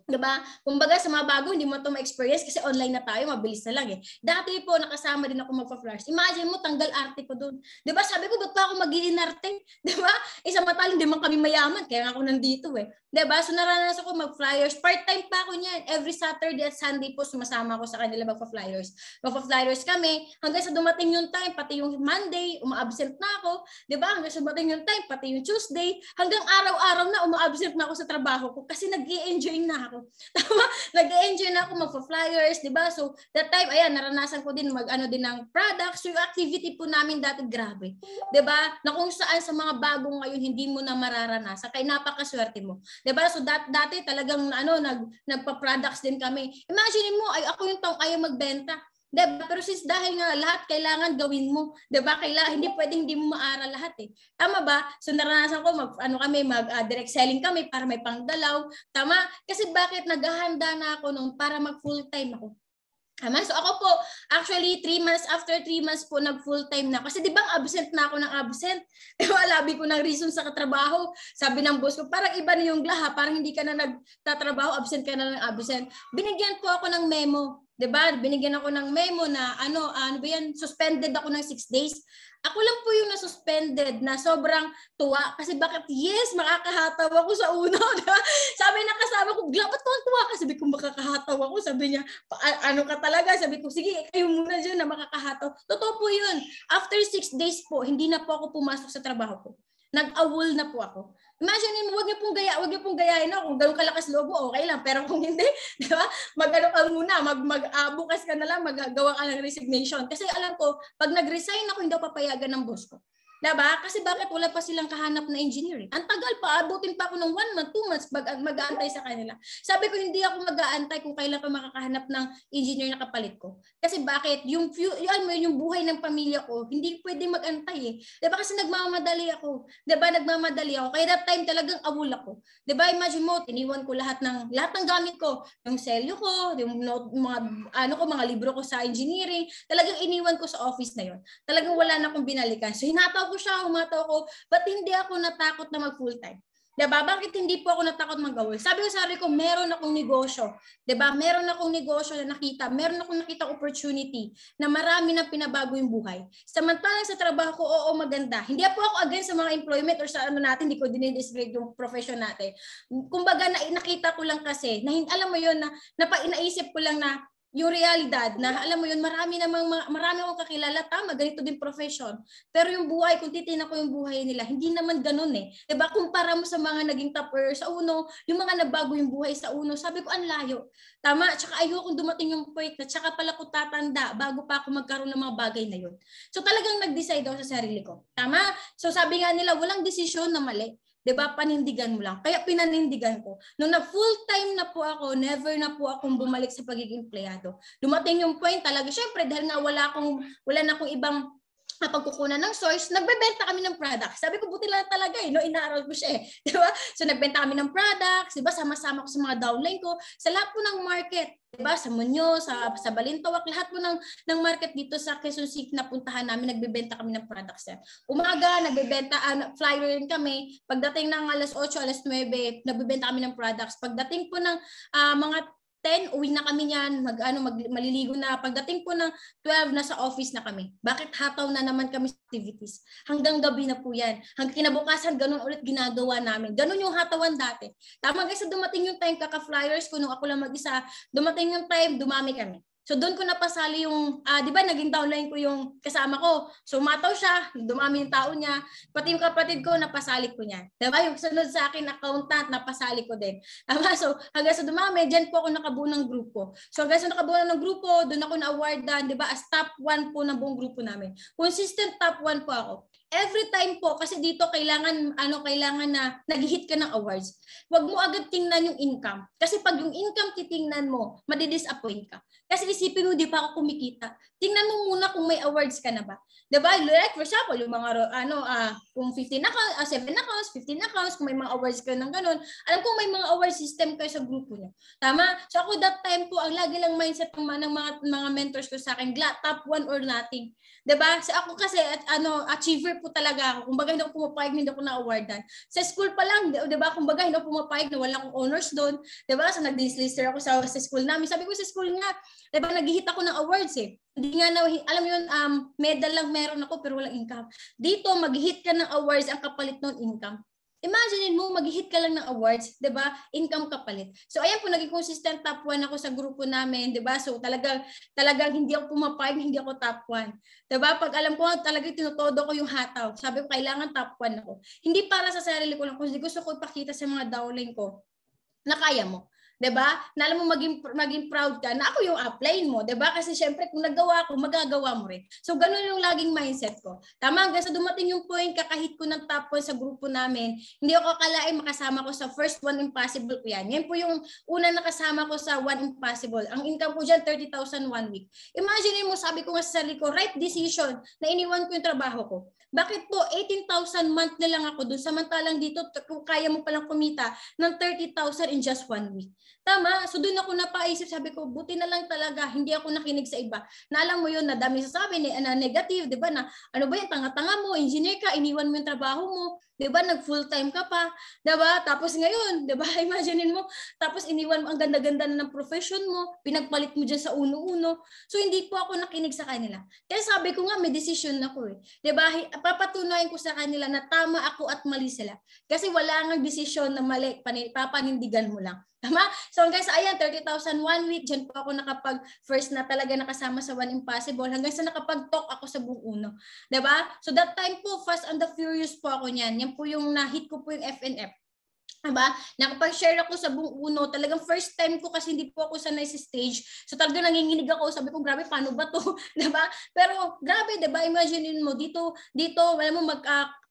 Diba? Kumbaga sa mga bago, hindi mo ito ma-experience kasi online na tayo, mabilis na lang eh. Dati po, nakasama din ako magpa-flyers. Imagine mo, tanggal arte ko doon. Diba? Sabi ko, ba't pa ako mag-iinarte? Diba? Isa mataling, di man kami mayaman, kaya ako nandito eh. Diba? So naranasan ko mag-flyers. Part-time pa ako niyan. Every Saturday at Sunday po, sumasama ako sa kanila magpa-flyers. Magpa-flyers kami. Hanggang sa dumating yung time, pati yung Monday, uma-absent na ako. Diba? Hanggang sa dumating yung time, pati yung Tuesday. Hanggang araw-araw na, uma-absent na ako sa trabaho ko kasi nag-i-enjoy na ako. Tama? Nag-enjoy na ako magpa-flyers, di ba? So, that time, ayan, naranasan ko din din ng products. So, yung activity po namin dati, grabe. Di ba? Na kung saan sa mga bagong ngayon, hindi mo na mararanasan. Kaya napakaswerte mo. Di ba? So, dati talagang, nagpa-products din kami. Imagine mo, ako yung taong ayaw magbenta. Diba? Pero since dahil nga lahat kailangan gawin mo, 'di ba? Kailangan hindi pwedeng hindi mo maaral lahat eh. Tama ba? So naranasan ko direct selling kami para may pangdalaw. Tama? Kasi bakit naghahanda na ako noon para mag full time ako. Tama? So ako po, actually 3 months, after 3 months po, nag full time na. Kasi di ba absent na ako ng absent? Labi ko ng reason sa katrabaho. Sabi ng boss ko, parang iba na yung laha, parang hindi ka na nagtatrabaho, absent ka na ng absent. Binigyan po ako ng memo. 'Di ba? Binigyan ako ng memo na ano ba yan, suspended ako ng 6 days. Ako lang po yung na-suspended na sobrang tuwa kasi bakit yes, makakahataw ako sa una. Sabi ng kasama ko, ba't tuwa ka? Sabi ko, makakahataw ako. Sabi niya, ano ka talaga? Sabi ko, sige, kayo muna dyan na makakahataw. Totoo po yun. After 6 days po, hindi na po ako pumasok sa trabaho ko. Nag-awol na po ako. Imagine mo, wag niyo pong gayahin ako. Kung gano'ng kalakas loob mo, okay lang. Pero kung hindi, di ba? Mag-ano ka muna, bukas ka na lang, magagawa ka ng resignation. Kasi alam ko, pag nag-resign ako, hindi ako papayagan ng boss ko. Diba? Kasi bakit wala pa silang kahanap na engineer? Ang tagal pa, abutin pa ako ng 1 month, 2 months mag-aantay sa kanila. Sabi ko, hindi ako mag-aantay kung kailan pa makakahanap ng engineer na kapalit ko. Kasi bakit? Yung buhay ng pamilya ko, hindi pwede mag-antay eh. Diba? Kasi nagmamadali ako. Diba? Kaya that time talagang awol ako. Diba? Imagine mo, tiniwan ko lahat ng gamit ko. Yung selyo ko, yung mga libro ko sa engineering. Talagang iniwan ko sa office na yon. Talagang wala na akong binalikan. So hinataw ko siya, humataw ko, but hindi ako natakot na mag full time. Diba? Bakit hindi po ako natakot mag-awol? Sabi ko sa sarili ko, meron akong negosyo. Diba? Meron akong negosyo na nakita. Meron akong nakita opportunity na marami na pinabago yung buhay. Samantalang sa trabaho ko, oo, maganda. Hindi po ako against sa mga employment or sa ano natin, hindi ko dinidisgrade yung profession natin. Kumbaga, nakita ko lang kasi, alam mo yun, naisip ko lang na yung realidad na alam mo yun, marami akong kakilala, tama, ganito din profession. Pero yung buhay, kung titignan ko yung buhay nila, hindi naman ganun eh. Diba? Kumpara mo sa mga naging topper sa uno, yung mga nabago yung buhay sa uno, sabi ko, ang layo. Tama? Tsaka ayokong dumating yung point na tsaka pala ko tatanda bago pa ako magkaroon ng mga bagay na yun. So talagang nag-decide ako sa sarili ko. Tama? So sabi nga nila, walang desisyon na mali. 'Di ba? Panindigan mo lang. Kaya pinanindigan ko. Nung na full time na po ako, never na po akong bumalik sa pagiging empleyado. Dumating yung point talaga, syempre dahil nga wala na akong ibang pagkukunan ng source, nagbebenta kami ng products. Sabi ko, buti lang talaga eh, no? Inaaral ko siya eh. Diba? So nagbenta kami ng products, diba? Sama-sama ko sa mga downline ko, sa lahat po ng market. Diba? Sa Munyo, sa Balintawak, lahat po ng market dito sa Quezon City na puntahan namin, nagbebenta kami ng products. Umaga, nagbebenta, flyer rin kami. Pagdating ng alas 8, alas 9, nagbebenta kami ng products. Pagdating po ng mga 10, uwi na kami niyan, maliligo na. Pagdating po ng 12, nasa office na kami. Bakit hataw na naman kami sa activities? Hanggang gabi na po yan. Hanggang kinabukasan, ganun ulit ginagawa namin. Ganun yung hatawan dati. Tama guys, dumating yung time, kaka-flyers ko nung ako lang mag-isa, dumating yung time, dumami kami. So doon ko napasali yung, di ba naging downline ko yung kasama ko. So umataw siya, dumami yung tao niya. Pati yung kapatid ko, napasali ko niya. Diba? Yung sunod sa akin, accountant, napasali ko din. So hanggang sa dumami, dyan po ako nakabuo ng grupo. So hanggang sa nakabuo ng grupo, doon ako na-awardan, di ba? As top 1 po ng buong grupo namin. Consistent top 1 po ako. Every time po, kasi dito kailangan na nag-hit ka ng awards. Huwag mo agad tingnan yung income. Kasi pag yung income titingnan mo, madidisappoint ka. Kasi isipin mo, di pa ako kumikita. Tingnan mo muna kung may awards ka na ba. Diba? Like for example, yung mga, kung 15 accounts, 7 accounts, 15 accounts, kung may mga awards ka ng ganun, alam ko may mga award system kayo sa grupo niyo. Tama? So ako that time po, ang lagi lang mindset ng mga mentors ko sa akin, top 1 or nothing. Diba? So ako kasi, achiever po talaga ako. Kumbaga, hindi ako pumapayag, hindi ako na-awardan. Sa school pa lang, diba? Kumbaga, hindi ako pumapayag na wala akong honors doon. Diba? So nag-dislister ako sa school namin. Sabi ko sa school nga, diba, nag-hit ako ng awards eh. Hindi nga alam mo yun, medal lang meron ako pero walang income. Dito, mag-hit ka ng awards, ang kapalit ng income. Imagine mo, mag-hit ka lang ng awards, 'di ba? Income kapalit. So ayan po, naging consistent top 1 ako sa grupo namin, 'di ba? So talagang hindi ako pumapayag, hindi ako top 1. 'Di ba? Pag alam ko, talagang tinutodo ko yung hataw. Sabi ko, kailangan top 1 ako. Hindi para sa sarili ko lang, kundi gusto ko ipakita sa mga downline ko na kaya mo. 'Diba? Na alam mo maging proud ka na ako yung upline mo, 'diba? Kasi syempre kung nagawa ko, magagawa mo rin. So ganun yung laging mindset ko. Tama, hanggang sa dumating yung point kahit ko ng top 1 sa grupo namin, hindi ako akalain makasama ko sa first One Impossible ko yan. Yan po yung una nakasama ko sa One Impossible. Ang income ko diyan 30,000 one week. Imagine mo, sabi ko nga sa sarili ko, right decision na iniwan ko yung trabaho ko. Bakit po 18,000 month na lang ako doon, samantalang dito kung kaya mo palang kumita ng 30,000 in just 1 week. Tama, so doon ako napaisip, sabi ko, buti na lang talaga, hindi ako nakinig sa iba. Na alam mo yun, na dami sasabi, na negative, di ba, na ano ba yan, tanga-tanga mo, engineer ka, iniwan mo yung trabaho mo, di ba, nag-full time ka pa, di ba, tapos ngayon, di ba, imaginein mo, tapos iniwan mo ang ganda-ganda na ng profession mo, pinagpalit mo dyan sa uno-uno, so hindi po ako nakinig sa kanila. Kaya sabi ko nga, may decision ako eh, di ba, papatunayan ko sa kanila na tama ako at mali sila. Kasi wala nga desisyon na mali, papanindigan mo lang. Tama? So guys, ayan, 30,000 one week. Diyan po ako first na talaga nakasama sa One Impossible. Hanggang sa nakapag-talk ako sa buong uno. Diba? So that time po, Fast and the Furious po ako niyan. Yan po yung na-hit ko po yung FNF. Diba? Nakapag-share ako sa buong uno. Talagang first time ko kasi hindi po ako sanay sa stage. So talagang nanginginig ako. Sabi ko, grabe, paano ba to? Diba? Pero grabe, diba? Imaginein mo, dito, alam mo,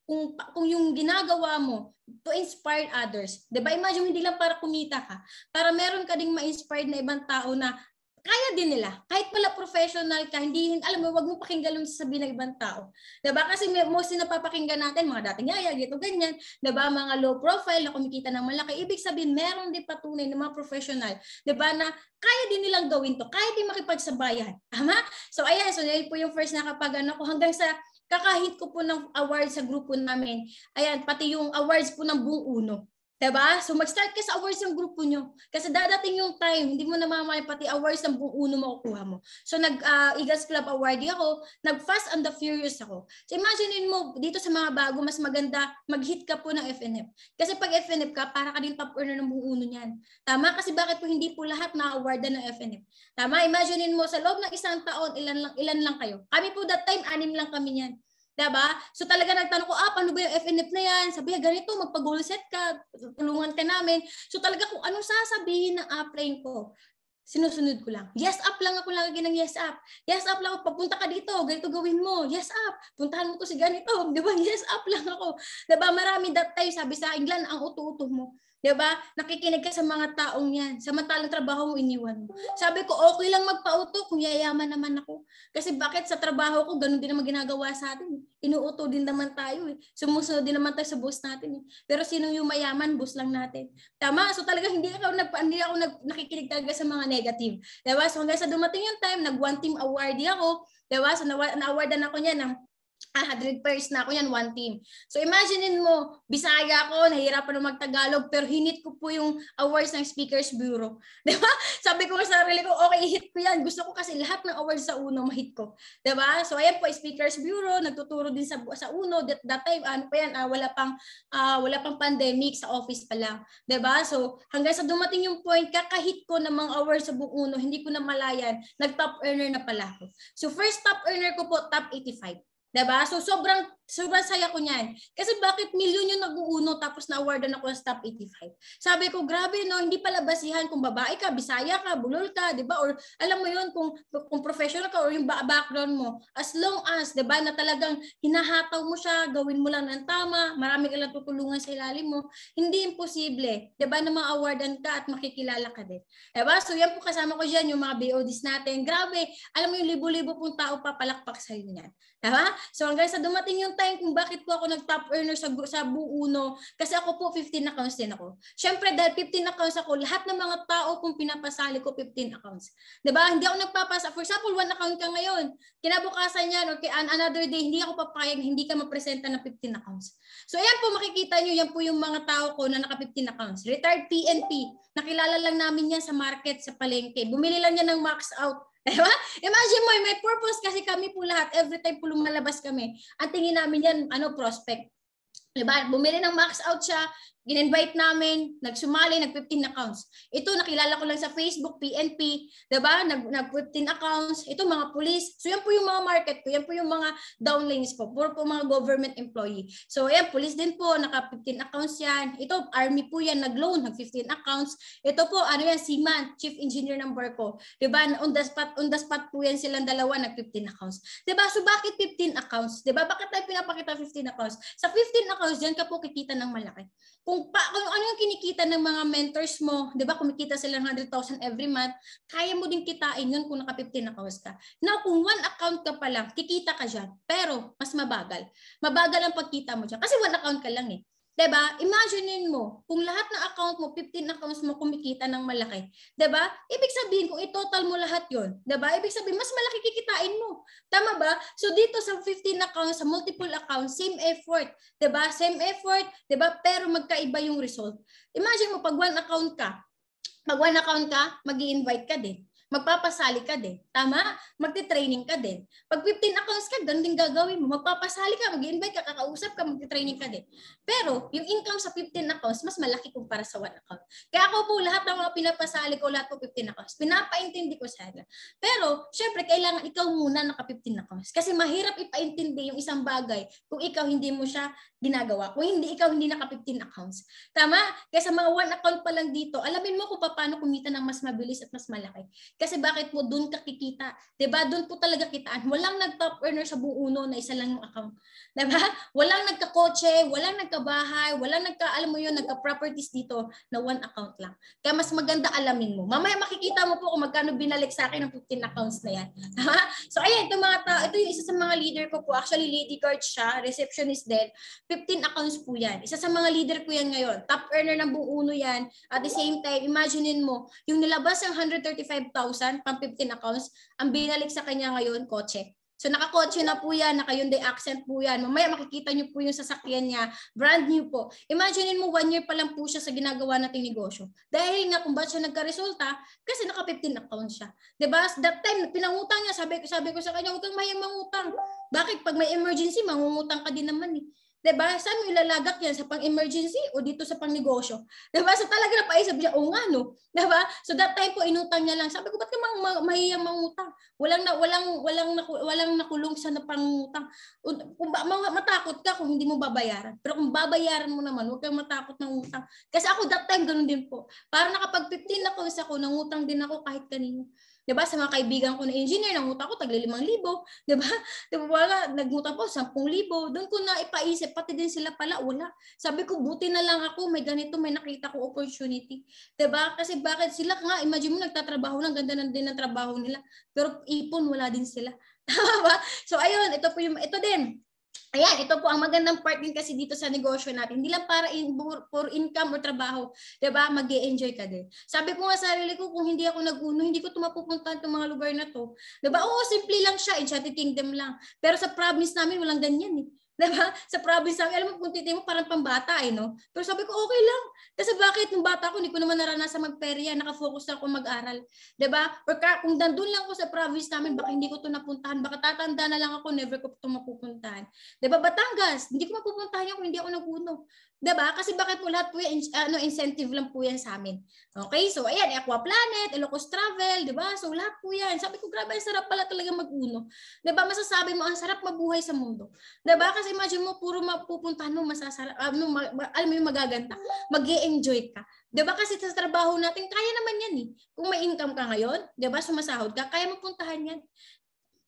kung yung ginagawa mo to inspire others, 'di ba? Imagine hindi lang para kumita ka, para meron ka ding ma-inspire na ibang tao na kaya din nila. Kahit pala professional ka, hindi alam mo, wag mo pakinggan yung sasabihin ng ibang tao. 'Di ba? Kasi mostly napapakinggan natin mga dating yaya, gito ganyan, 'di ba? Mga low profile na kumikita ng malaki. Ibig sabihin, meron din patunay ng mga professional, 'di ba, na kaya din nilang gawin to, kaya din makipagsabayan. Tama? So ayan, so yun po yung first na kapag ko hanggang sa kakahit ko po ng awards sa grupo namin. Ayan, pati yung awards po ng buong uno. Diba? So mag-start ka sa awards ng grupo nyo. Kasi dadating yung time, hindi mo namamay pati awards ng buong uno makukuha mo. So nag-Eagles Club awardee ako, nag-Fast and the Furious ako. So imaginein mo, dito sa mga bago, mas maganda mag-hit ka po ng FNF. Kasi pag FNF ka, para ka din top earner ng buong uno niyan. Tama? Kasi bakit po hindi po lahat na-awardan ng FNF? Tama? Imaginein mo, sa loob ng isang taon, ilan lang kayo. Kami po that time, 6 lang kami niyan. Diba? So talaga nagtanong ko, paano ba yung FNF na yan? Sabi, ganito, magpag-goal set ka, tulungan ka namin. So talaga kung anong sasabihin ng upline ko, sinusunod ko lang. Yes up lang ako lagi ng yes up. Yes up lang ako, papunta ka dito, ganito gawin mo. Yes up, puntahan mo to si ganito. Diba? Yes up lang ako. Diba? Marami that time, sabi sa akin, Glenn, ang uto-uto mo. Diba? Nakikinig ka sa mga taong yan. Samantalang trabaho mo iniwan mo. Sabi ko, okay lang magpa-auto kung yayaman naman ako. Kasi bakit sa trabaho ko, ganun din naman ginagawa sa atin. Inuuto din naman tayo eh. Sumusunod din naman tayo sa boss natin eh. Pero sino yung mayaman, boss lang natin. Tama? So talaga hindi ako nakikinig talaga sa mga negative. Diba? So hanggang sa dumating yung time, nag-one team awardee ako. Diba? So na-awardan ako niya ng 100 pairs na ako yan, one team. So imaginein mo, Bisaya ako, nahihirapan na mag-Tagalog, pero hinit ko po yung awards ng Speakers Bureau. Diba? Sabi ko sa sarili ko, okay, hit ko yan. Gusto ko kasi lahat ng awards sa UNO, mahit ko. Diba? So ayan po, Speakers Bureau, nagtuturo din sa UNO. That time, ano pa yan, wala pang pandemic, sa office pa lang. Diba? So hanggang sa dumating yung point, kakahit ko ng mga awards sa buong UNO, hindi ko na malayan, nag-top earner na pala ako. So first top earner ko po, top 85. Diba? So sobrang saya ko niyan. Kasi bakit milyon yung nag-uuno tapos na-awardan ako sa top 85? Sabi ko, grabe no, hindi pala basihan kung babae ka, Bisaya ka, Bulol ka, diba? Or alam mo yun, kung professional ka or yung background mo. As long as, diba, na talagang hinahataw mo siya, gawin mo lang ng tama, marami ka lang tutulungan sa ilalim mo, hindi imposible, diba, na ma-awardan ka at makikilala ka din. Diba? So yan po kasama ko dyan, yung mga BODs natin. Grabe, alam mo yung libo-libo pong tao papalakpak sa inyo yan. Diba? So hanggang sa dumating yung time kung bakit po ako nag-top earner sa buong UNO, kasi ako po 15 accounts din ako. Siyempre dahil 15 accounts ako, lahat ng mga tao kung pinapasali ko 15 accounts. Diba? Hindi ako nagpapasa. For example, 1 account ka ngayon. Kinabukasan yan or another day, hindi ako papayag, hindi ka mapresenta ng 15 accounts. So ayan po, makikita nyo, yan po yung mga tao ko na naka-15 accounts. Retired PNP. Nakilala lang namin yan sa market, sa palengke. Bumili lang yan ng max out. Diba? Imagine mo, may purpose kasi kami po lahat. Every time po lumalabas kami, ang tingin namin yan, prospect. Diba? Bumili ng max out siya, gin-invite namin, nagsumali, nag-15 accounts. Ito, nakilala ko lang sa Facebook, PNP, diba? Nag-15 accounts. Ito, mga police. So, yan po yung mga market ko. Yan po yung mga downlines po. Puro po mga government employee. So, ayan, police din po, naka-15 accounts yan. Ito, army po yan, nag-loan, nag-15 accounts. Ito po, ano yan, Seaman, Chief Engineer ng barko. Diba? On the spot po yan silang dalawa, nag-15 accounts. Diba? So, bakit 15 accounts? Diba? Bakit tayo pinapakita 15 accounts? Sa 15 accounts, dyan ka po kikita ng malaki. Kung ano yung kinikita ng mga mentors mo, 'di ba? Kumikita sila ng 100,000 every month, kaya mo din kitain 'yun kung naka-15 accounts ka. Now, kung one account ka pa lang, kikita ka diyan, pero mas mabagal. Mabagal ang pagkita mo diyan kasi one account ka lang eh. 'Di ba? Imaginein mo, kung lahat ng account mo, 15 accounts mo kumikita ng malaki, 'di ba? Ibig sabihin kung i-total mo lahat 'yon, 'di ba? Ibig sabihin mas malaki kikitain mo. Tama ba? So dito sa 15 accounts, sa multiple accounts, same effort, 'di ba? Same effort, 'di ba? Pero magkaiba yung result. Imagine mo pag one account ka, magi-invite ka din. Magpapasali ka din. Tama? Magti-training ka din. Pag 15 accounts ka, ganun din gagawin mo. Magpapasali ka, mag-invite ka, kakausap ka, magti-training ka din. Pero, yung income sa 15 accounts, mas malaki kumpara sa 1 account. Kaya ako po, lahat ng mga pinapasali ko, lahat po 15 accounts. Pinapaintindi ko sa kanila. Pero, syempre, kailangan ikaw muna naka-15 accounts. Kasi mahirap ipaintindi yung isang bagay kung ikaw hindi mo siya ginagawa. Kung hindi ikaw hindi naka-15 accounts. Tama? Kaya sa mga 1 account pa lang dito, alamin mo kung paano kumita ng mas mabilis at mas malaki. Kasi bakit mo doon ka kikita? 'Di ba? Doon po talaga kitaan. Walang nag-top earner sa buong uno na isa lang yung account. 'Di ba? Walang nagka-kotse, walang nagka-bahay, walang alam mo 'yun, nagka-properties dito na one account lang. Kaya mas maganda alamin mo. Mamaya makikita mo po kung magkano binalik sa akin ng 15 accounts na 'yan. So ayan, ito yung isa sa mga leader ko po. Actually, lady guard siya, receptionist din. 15 accounts po 'yan. Isa sa mga leader ko 'yan ngayon. Top earner ng buong uno 'yan. At the same time, imaginein mo, yung nilabas ng 135,000 pang 15 accounts, ang binalik sa kanya ngayon, kotse. So nakakotse na po yan, naka-Hyundai Accent po yan. Mamaya makikita niyo po yung sasakyan niya, brand new po. Imaginein mo 1 year pa lang po siya sa ginagawa nating negosyo. Dahil nga kung ba't siya nagka-resulta, kasi naka-15 accounts siya. Diba? That time, pinangutang niya, sabi ko sa kanya, huwag kang mahiyang mangutang. Bakit? Pag may emergency, mangungutang ka din naman eh. Diba? Saan mo ilalagak yan? Sa pang-emergency o dito sa pang-negosyo? Diba? So talaga napaisip siya, o nga no? Diba? So that time po, inutang niya lang. Sabi ko, ba't ka mahiyang mangutang? Walang nakulong sa napangutang. Kung matakot ka kung hindi mo babayaran. Pero kung babayaran mo naman, huwag kang matakot ng utang. Kasi ako that time, ganun din po. Para nakapag 15 ako, nangutang din ako kahit kanino. Diba? Sa mga kaibigan ko na engineer, nangutang ko tagli 5,000. Diba? Diba? Wala, nagutang ko 10,000. Doon ko na ipaisip, pati din sila pala, wala. Sabi ko, buti na lang ako, may ganito, may nakita ko opportunity. Diba? Kasi bakit sila nga, imagine mo, nagtatrabaho ng ganda din ng trabaho nila. Pero ipon, wala din sila. Tama ba? So ayun, ito din. Ayan, ito po ang magandang part din kasi dito sa negosyo natin. Hindi lang para for income or trabaho, 'di ba? Mag-e-enjoy ka din. Sabi ko nga sa sarili ko, kung hindi ako nag-uno, hindi ko mapupuntahan itong mga lugar na to. 'Di ba? Oo, simple lang siya, Enchanted Kingdom lang. Pero sa province namin walang ganyan eh. 'Di ba? Sa province namin, alam mo kung titingnan mo parang pambata eh, no? Pero sabi ko, okay lang. Kasi bakit nung bata ko, hindi ko naman naranasan magperya, nakafocus ako mag-aral. 'Di ba? Or kung nandun lang ako sa province namin, baka hindi ko to napuntahan, baka tatanda na lang ako, never ko to mapupuntahan. 'Di ba? Batangas, hindi ko mapupuntahan yan kung hindi ako nag-uno. 'Di ba? Kasi bakit po lahat po yan, incentive lang po yan sa amin. Okay? So ayan, Aqua Planet, Ilocos Travel, 'di ba? So lahat po yan. Sabi ko, grabe, ang sarap pala talaga mag-uno. 'Di ba? Masasabi mo, ang sarap mabuhay sa mundo. 'Di ba? Kasi imagine mo, puro mapupuntahan mo, masasarap, alam mo yung magaganda. Mag-e-enjoy ka. 'Di ba? Kasi sa trabaho natin, kaya naman yan eh. Kung may income ka ngayon, 'di ba? Sumasahod ka, kaya mapuntahan yan.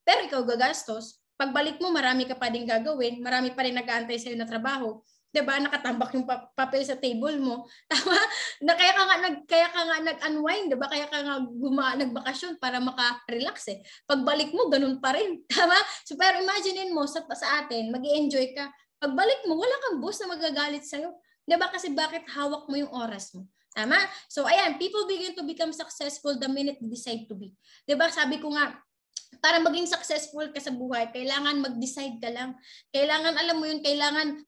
Pero ikaw gagastos, pagbalik mo, marami ka pa din gagawin, marami pa rin nag-aantay sa'yo na trabaho. 'Di ba? Nakatambak yung papel sa table mo. Tama? Na kaya ka nga nag-unwind, 'di ba? Kaya ka nga nagbakasyon para maka-relax eh. Pagbalik mo, ganun pa rin. Tama? So pero imaginein mo sa atin, mag-i-enjoy ka. Pagbalik mo, wala kang boss na magagalit sa'yo. 'Di ba? Kasi bakit hawak mo yung oras mo? Tama? So ayan, people begin to become successful the minute they decide to be. 'Di ba? Sabi ko nga, para maging successful ka sa buhay, kailangan mag-decide ka lang. Kailangan, alam mo yun, kailangan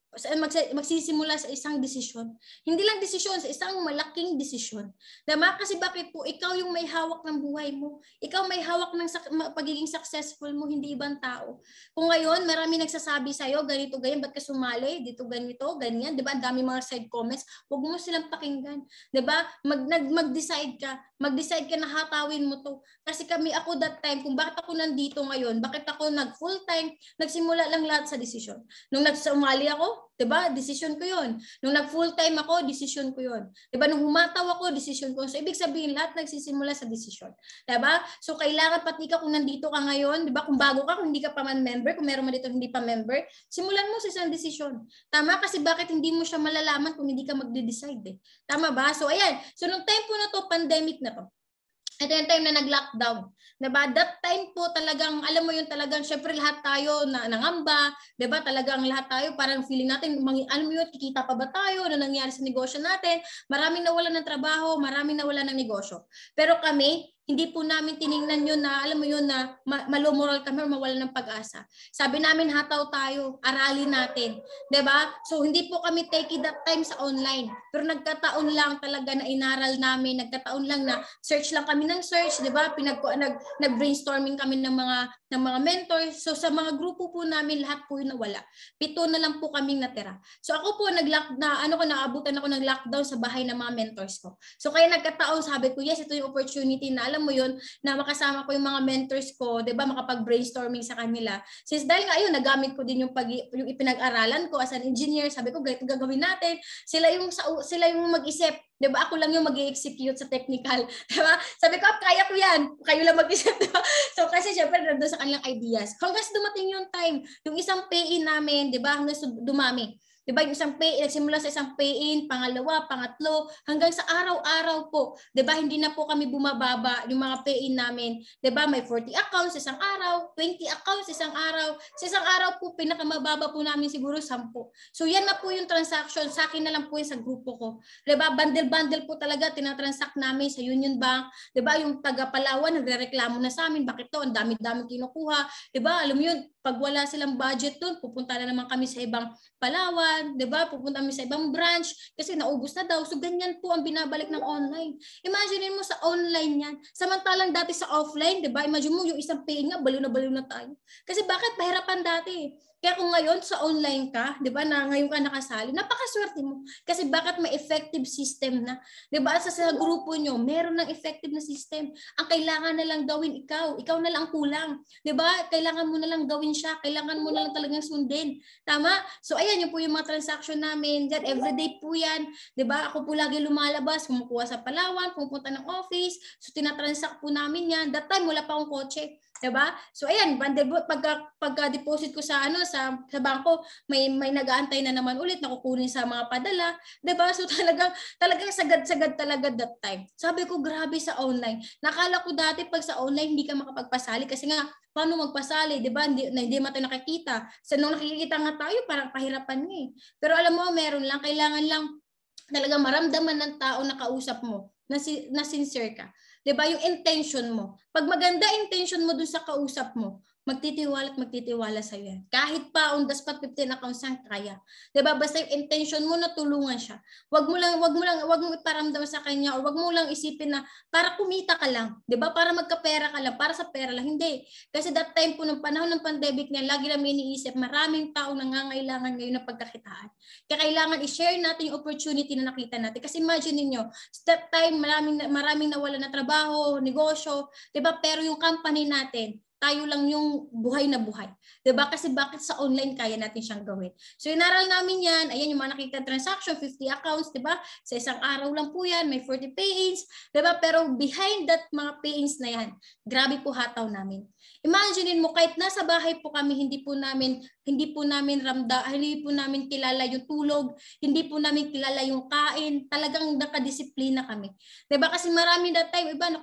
magsisimula sa isang desisyon. Hindi lang desisyon, sa isang malaking desisyon. Diba? Kasi bakit po, ikaw yung may hawak ng buhay mo. Ikaw may hawak ng pagiging successful mo, hindi ibang tao. Kung ngayon, marami nagsasabi sa'yo, ganito, ganyan, ba't ka sumali? Dito, ganito, ganyan. Diba? Ang dami mga side comments. Huwag mo silang pakinggan. Diba? Mag-decide ka. Mag-decide ka na hatawin mo to. Kasi ako that time, kung bakit ako nandito ngayon, bakit ako nag-full-time, nagsimula lang lahat sa desisyon. Nung nagsumali ako, 'di ba? Desisyon ko 'yon. Nung nag-full-time ako, desisyon ko 'yon. 'Di ba? Nung humataw ako, desisyon ko. So ibig sabihin lahat nagsisimula sa desisyon. 'Di ba? So kailangan pati ka kung nandito ka ngayon, 'di ba? Kung bago ka, kung hindi ka pa man member, kung meron man dito hindi pa member, simulan mo sa isang desisyon. Tama? Kasi bakit hindi mo siya malalaman kung hindi ka magde-decide eh. Tama ba? So ayan. So nung time po na to, pandemic na to. Ito yung time na nag-lockdown. Diba? That time po talagang, alam mo yun talagang, syempre lahat tayo nangamba, diba? Talagang lahat tayo, parang feeling natin, alam mo yun, kikita pa ba tayo? Ano nangyari sa negosyo natin? Maraming nawalan ng trabaho, maraming nawalan ng negosyo. Pero kami, hindi po namin tiningnan yun na, alam mo yun, na malomoral kami or mawalan ng pag-asa. Sabi namin, hataw tayo, aralin natin. Diba? So, hindi po kami take that time sa online. Pero nagkataon lang talaga na inaral namin, nagkataon lang na search lang kami ng search, diba? Nag-brainstorming kami ng mga mentors. So, sa mga grupo po namin, lahat po yun nawala. 7 na lang po kaming natira. So, ako po, naabutan ako ng lockdown sa bahay ng mga mentors ko. So, kaya nagkataon, sabi ko, yes, ito yung opportunity na alam mo yun, na makasama ko yung mga mentors ko, 'di ba, makapag-brainstorming sa kanila. Since dahil nga ayun, nagamit ko din yung ipinag-aralan ko as an engineer, sabi ko, ganito gagawin natin. Sila yung mag-isip, 'di ba? Ako lang yung mag-i-execute sa technical, 'di ba? Sabi ko, kaya ko 'yan. Kayo lang mag-isip, 'di ba? So kasi syempre nandoon sa kanilang ideas. Hanggang dumating yung time, yung isang pay-in namin, 'di ba? Hanggang dumami. Diba, yung isang nagsimula sa isang pay-in, pangalawa, pangatlo, hanggang sa araw-araw po. Diba, hindi na po kami bumababa yung mga pay-in namin. Diba, may 40 accounts isang araw, 20 accounts isang araw. Sa isang araw po, pinakamababa po namin siguro 10. So yan na po yung transaction. Sa akin na lang po yung sa grupo ko. Diba, bundle-bundle po talaga tinatransact namin sa Union Bank. Diba, yung taga Palawan, nagre-reklamo na sa amin. Bakit to? Ang dami-dami kinukuha. Diba, alam mo yun, pag wala silang budget doon, pupunta na naman kami sa ibang Palawan, 'di ba? Pupunta kami sa ibang branch kasi naubos na daw. So ganyan po ang binabalik ng online. Imagine mo sa online 'yan. Samantalang dati sa offline, 'di ba? Imagine mo yung isang pay nga baliw na tayo. Kasi bakit pahirapan dati? Kaya kung ngayon sa online ka, 'di ba, na ngayon ka nakasali, napakaswerte mo. Kasi bakit may effective system na, 'di ba? Sa grupo nyo, meron ng effective na system. Ang kailangan na lang gawin ikaw na lang ang kulang. 'Di ba? Kailangan mo na lang gawin siya, kailangan mo na lang talagang sundin. Tama? So ayan, yun po yung mga transaction namin. That everyday po yan. 'Di ba? Ako po lagi lumalabas, kumukuha sa Palawan, pupunta ng office. So tinatransact po namin yan. That time wala pa akong kotse. 'Di ba? So ayan, pagka-deposit ko sa sa bangko, may nag-aantay na naman ulit na kukunin sa mga padala. 'Di ba? So talagang sagad-sagad talaga that time. Sabi ko, grabe sa online. Nakala ko dati pag sa online hindi ka makapagpasali kasi nga paano magpasali, 'di ba? Hindi mo tayo nakikita. So nung nakikita nga tayo, parang pahirapan nga eh. Pero alam mo, meron lang, kailangan lang talagang maramdaman ng tao na kausap mo na sincere ka. 'Di ba? Yung intention mo. Pag maganda intention mo dun sa kausap mo, magtitiwala sa iyo yan. Kahit pa on the spot 15 accounts ang kaya. 'Di ba? Basta yung intention mo na tulungan siya. Wag mo iparamdam sa kanya o wag mo lang isipin na para kumita ka lang, 'di ba? Para magkapera ka lang, para sa pera lang. Hindi. Kasi that time po ng panahon ng pandemic niya, lagi namin iniisip, maraming tao nangangailangan ngayon ng pagkakitaan. Kaya kailangan i-share natin yung opportunity na nakita natin. Kasi imagine niyo, that time maraming nawala na trabaho, negosyo, 'di ba? Pero yung company natin, tayo lang yung buhay na buhay. 'Di ba? Kasi bakit sa online kaya natin siyang gawin. So inaral namin 'yan. Ayan yung mga nakita transaction, 50 accounts, 'di ba? Sa isang araw lang po 'yan, may 40 pay-ins, 'di ba? Pero behind that mga pay-ins na 'yan, grabe po hataw namin. Imaginein mo, kahit nasa bahay po kami, hindi po namin kilala yung tulog, hindi po namin kilala yung kain, talagang nakadisiplina kami. 'Di ba? Kasi marami that time iba na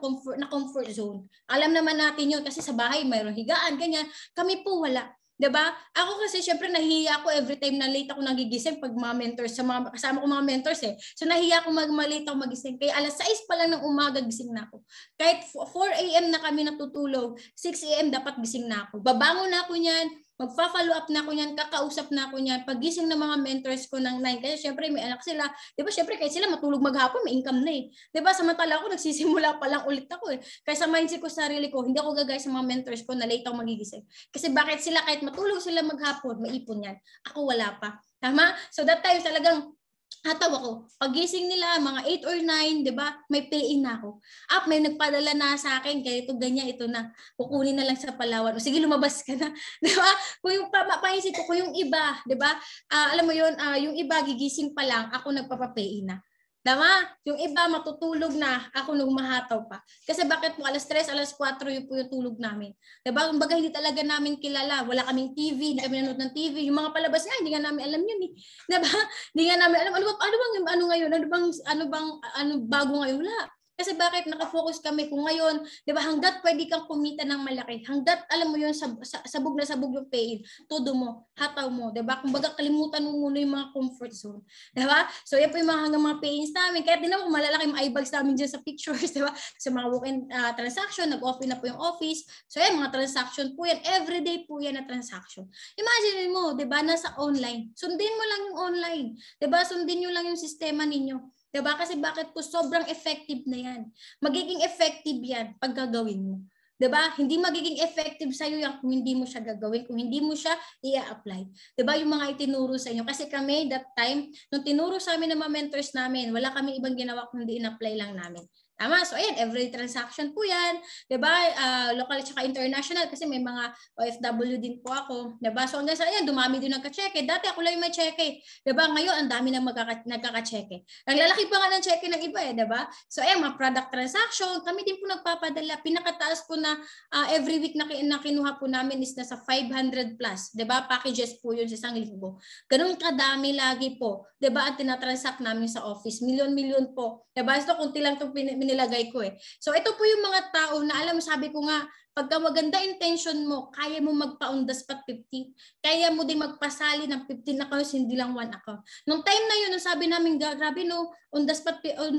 comfort zone. Alam naman natin 'yon kasi sa bahay mayroong higaan, ganyan. Kami po wala. 'Di ba? Ako kasi syempre nahihiya ako every time na late ako nagigising pag mga mentors, sa mga kasama ko mga mentors eh. So nahihiya ako malate ako magising. Kaya alas 6 pa lang ng umaga gising na ako. Kahit 4 AM na kami natutulog, 6 AM dapat gising na ako. Babangon na ako niyan, Magfa-follow up na ako niyan, kakausap na ako niyan. Pagising ng mga mentors ko ng 9, kasi syempre may anak sila. 'Di ba? Syempre kahit sila matulog maghapon, may income na eh. 'Di ba? Samantala ako nagsisimula pa lang ulit ako eh. Kaya sa mindset ko sarili ko, hindi ako gagaya sa mga mentors ko na late ako magigising. Kasi bakit sila kahit matulog sila maghapon, may ipon yan. Ako wala pa. Tama? So that time talagang hataw ako. Pagising nila, mga 8 or 9, di ba? May pay-in na ako. May nagpadala na sa akin, kaya ito, ganyan, ito na. Kukunin na lang sa Palawan. O sige, lumabas ka na. Di ba? Kung yung paisip ko, kung yung iba, di ba? Alam mo yun, yung iba gigising pa lang, ako nagpapapay-in na. Tama? Yung iba matutulog na, ako nung mahataw pa. Kasi bakit po alas 3, alas 4 yun po yung tulog namin. Diba? Kumbaga hindi talaga namin kilala. Wala kaming TV, hindi kami nanonood ng TV. Yung mga palabas nga, hindi nga namin alam yun eh. Diba? Hindi nga namin alam. Ano ngayon? Ano bago ngayon? Wala. Kasi bakit nakafocus kami kung ngayon, 'di ba, hangga't pwede kang kumita ng malaki, hangga't alam mo 'yun sabog na sabog yung pay, todo mo, hataw mo, 'di ba? Kumbaga kalimutan mo muna yung mga comfort zone, 'di ba? So yan po yung hanggang mga pay-ins namin. Kaya din ako malalaki yung eyebags namin diyan sa pictures, 'di ba? Sa mga walk-in transaction, nag-open na po yung office. So yan mga transaction po yan, everyday po yan na transaction. Imagine mo, 'di ba, nasa online. Sundin mo lang yung online, 'di ba? Sundin niyo lang yung sistema ninyo. Diba? Kasi bakit po sobrang effective na yan. Magiging effective yan pag gagawin mo. Diba? Hindi magiging effective sa'yo yan kung hindi mo siya gagawin, kung hindi mo siya i-apply. Diba? Yung mga itinuro sa inyo. Kasi kami that time, nung tinuro sa amin ng mga mentors namin, wala kami ibang ginawa kundi in-apply lang namin. Tama? So, ayan, every transaction po yan. Diba? Local at international kasi may mga OFW din po ako. Diba? So, hanggang sa, ayan, dumami din nagka-cheque. Dati ako lang yung may cheque. Diba? Ngayon, ang dami na nagkaka-cheque. Naglalaki pa nga ng cheque ng iba eh. Diba? So, ayan, mga product transaction, kami din po nagpapadala. Pinakataas po na every week na kinuha po namin is nasa 500 plus. Diba? Packages po yun sa 1,000. Ganun kadami lagi po. Diba? At tinatransact namin sa office. Milyon-milyon po. Diba? So, kunti lang itong nilagay ko eh. So ito po yung mga tao na alam, sabi ko nga, pagka maganda intention mo, kaya mo magpa-on the spot 50. Kaya mo din magpasali ng 15 accounts, hindi lang 1 account. Nung time na yun, sabi namin, grabe no, on the spot 1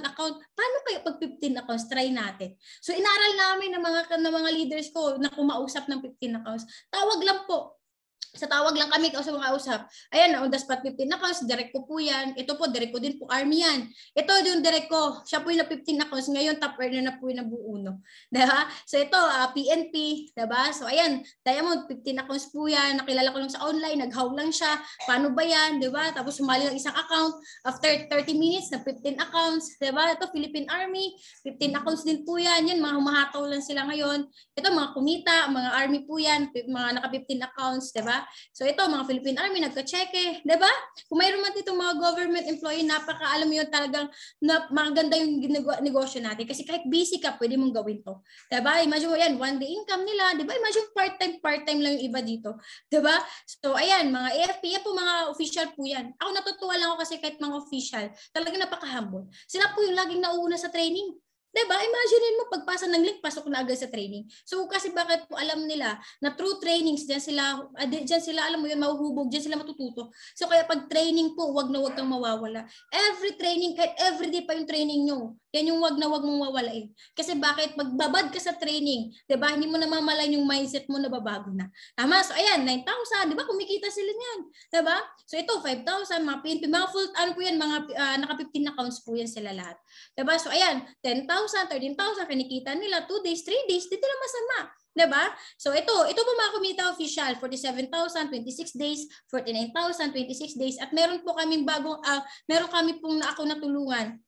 account, paano kayo pag 15 accounts? Try natin. So inaral namin ng mga leaders ko na kumausap ng 15 accounts. Tawag lang po. Sa tawag lang kami sa mga usap. Ayan, on the spot 15 accounts, direct ko po yan. Ito po, direct ko din po, Army yan. Ito yung direct ko. Siya po yung na 15 accounts. Ngayon, top earner na po yung nabuo. Diba? So ito, PNP. Diba? So ayan, Diamond, 15 accounts po yan. Nakilala ko lang sa online, nag-how lang siya. Paano ba yan? Diba? Tapos sumali lang isang account. After 30 minutes, na 15 accounts. Diba? Ito, Philippine Army. 15 accounts din po yan. Yan, mga humahataw lang sila ngayon. Ito, mga kumita, mga Army po yan. Mga naka 15 accounts. Diba? So ito, mga Philippine Army, nagka-cheque, diba? Kung mayroon man dito mga government employee, napaka-alam mo yun talagang maganda yung negosyo natin. Kasi kahit busy ka, pwede mong gawin to. Diba? Imagine mo yan, one day income nila, diba? Imagine part-time lang yung iba dito. Diba? So ayan, mga AFP, yan po mga official po yan. Ako natutuwa lang ako kasi kahit mga official, talagang napaka-humble. Sila po yung laging nauuna sa training. Diba? Imagine mo, pagpasa ng link, pasok na agad sa training. So, kasi bakit po alam nila na through trainings, dyan sila, alam mo yun, mahuhubog, dyan sila matututo. So, kaya pag training po, wag na wag kang mawawala. Every training, kahit everyday pa yung training nyo, yan yung wag na wag mong mawalain. Kasi bakit? Magbabad ka sa training, diba? Hindi mo namamalayan yung mindset mo na babago na. Tama? So, ayan, 9,000, diba? Kumikita sila niyan. Diba? So, ito, 5,000, mga PNP, mga full, ano po yan, mga naka 15 accounts po yan sila lahat. Diba? So, ayan, 10,000, 13,000, kinikita nila, 2 days, 3 days, dito na masama. Diba? So, ito po mga kumita official, 47,000, 26 days, 49,000, 26 days, at meron po kaming bagong, meron kami pong ako natulungan.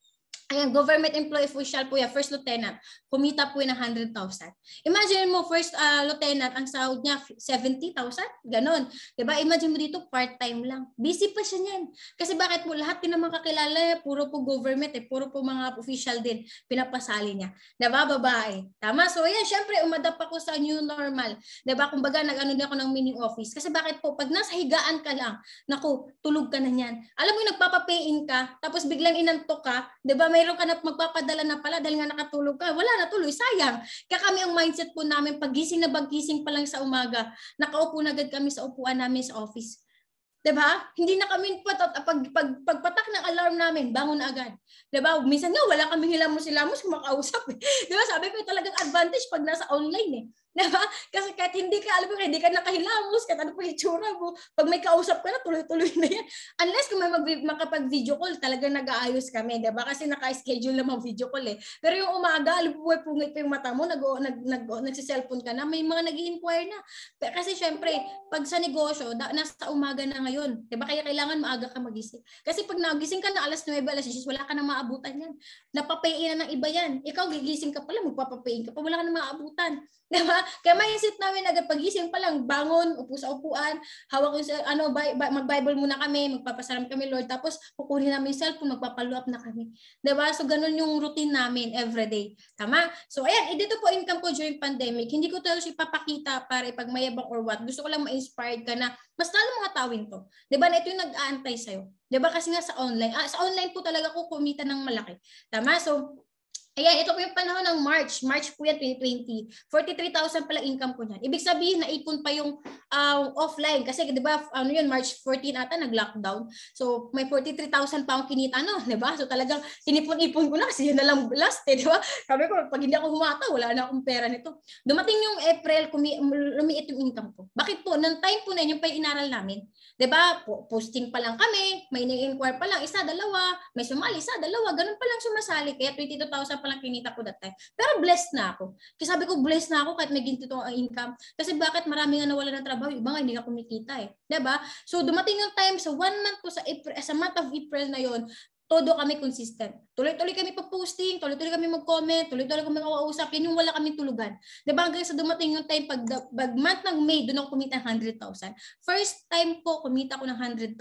Ayan, government employee official po yan, first lieutenant, kumita po yan ng 100,000. Imagine mo, first lieutenant, ang sahod niya 70,000, ganon. Diba? Imagine mo dito, part-time lang. Busy pa siya niyan. Kasi bakit po, lahat din naman kakilala, puro po government, puro po mga official din, pinapasali niya. Diba? Babae. Tama? So, ayan, syempre, umadapt ako sa new normal. Diba? Kumbaga, nag-ano din ako ng mini office. Kasi bakit po, pag nasa higaan ka lang, naku, tulog ka na niyan. Alam mo yung nagpapapayin ka, tapos biglang inantok ka, diba? Mayroon ka na magpapadala na pala dahil nga nakatulog ka. Wala na tuloy, sayang. Kaya kami ang mindset po namin, pagising na bagising pa lang sa umaga, nakaupo na agad kami sa upuan namin sa office. Diba? Hindi na kami pagpatak ng alarm namin, bangon na agad. Diba? Minsan nga wala kaming hilamos-hilamos kumakausap. Diba? Sabi ko talagang advantage pag nasa online eh. Diba? Kasi kahit hindi ka, alam mo, hindi ka nakahilamos, kahit ano pa yung itsura mo, pag may kausap ka na, tuloy-tuloy na yan. Unless kung may makapag-video call, talagang nag-aayos kami, diba? Kasi naka-schedule naman video call eh. Pero yung umaga, alam mo, pungit pa yung mata mo, nagsiselfone ka na, may mga nag-i-inquire na. Kasi syempre, pag sa negosyo, nasa umaga na ngayon, diba? Kaya kailangan maaga ka magising. Kasi pag nagising ka na alas 9, alas 10, wala ka nang maabutan yan. Napapayin na ng iba yan. Ikaw, gigising ka pala, magpapapayin ka pa, wala ka nang maabutan. Diba? Kaya mindset namin agad pagising pa lang, bangon, upo sa upuan, hawak yung mag-Bible muna kami, magpapasalam kami, Lord, tapos kukunin namin yung cellphone, magpapalo up na kami. Diba? So ganun yung routine namin everyday. Tama? So ayan, dito po income ko during pandemic. Hindi ko to ipapakita para ipagmayabang or what. Gusto ko lang ma-inspired ka na mas lalo mga tawin to. Diba? Na ito yung nag-aantay sa'yo. Diba? Kasi nga sa online po talaga ko kumita ng malaki. Tama? So ayan, ito po yung panahon ng March. March po yan, 2020. 43,000 pala income ko niyan. Ibig sabihin, naipon pa yung offline. Kasi, di ba, March 14 ata, nag-lockdown. So, may 43,000 pa akong kinita, di ba? So, talagang inipon-ipon ko na kasi yun na lang last, di ba? Sabi ko, pag hindi ako humata, wala na akong pera nito. Dumating yung April, lumiit yung income ko. Bakit po? Nang time po na yun, yung pa inaral namin. Di ba? Posting pa lang kami, may nag-inquire pa lang, isa, dalawa, may sumali, isa, dalawa, ganun pa lang sumasali. Kaya 22,000 pa lang kinita ko that time. Pero blessed na ako. Kasi sabi ko, blessed na ako kahit may ginto ang income. Kasi bakit marami nga nawala ng trabaho, iba nga hindi nga kumikita eh. Diba? So dumating yung time sa 1 month ko sa month of April na yon, todo kami consistent. Tuloy-tuloy kami pag-posting, tuloy-tuloy kami mag-comment, tuloy-tuloy kami makausap. Yun yung wala kami tulugan. Diba? Hanggang sa dumating yung time, pag month ng May, doon ako kumita ng 100,000. First time po, kumita ko ng 100,000.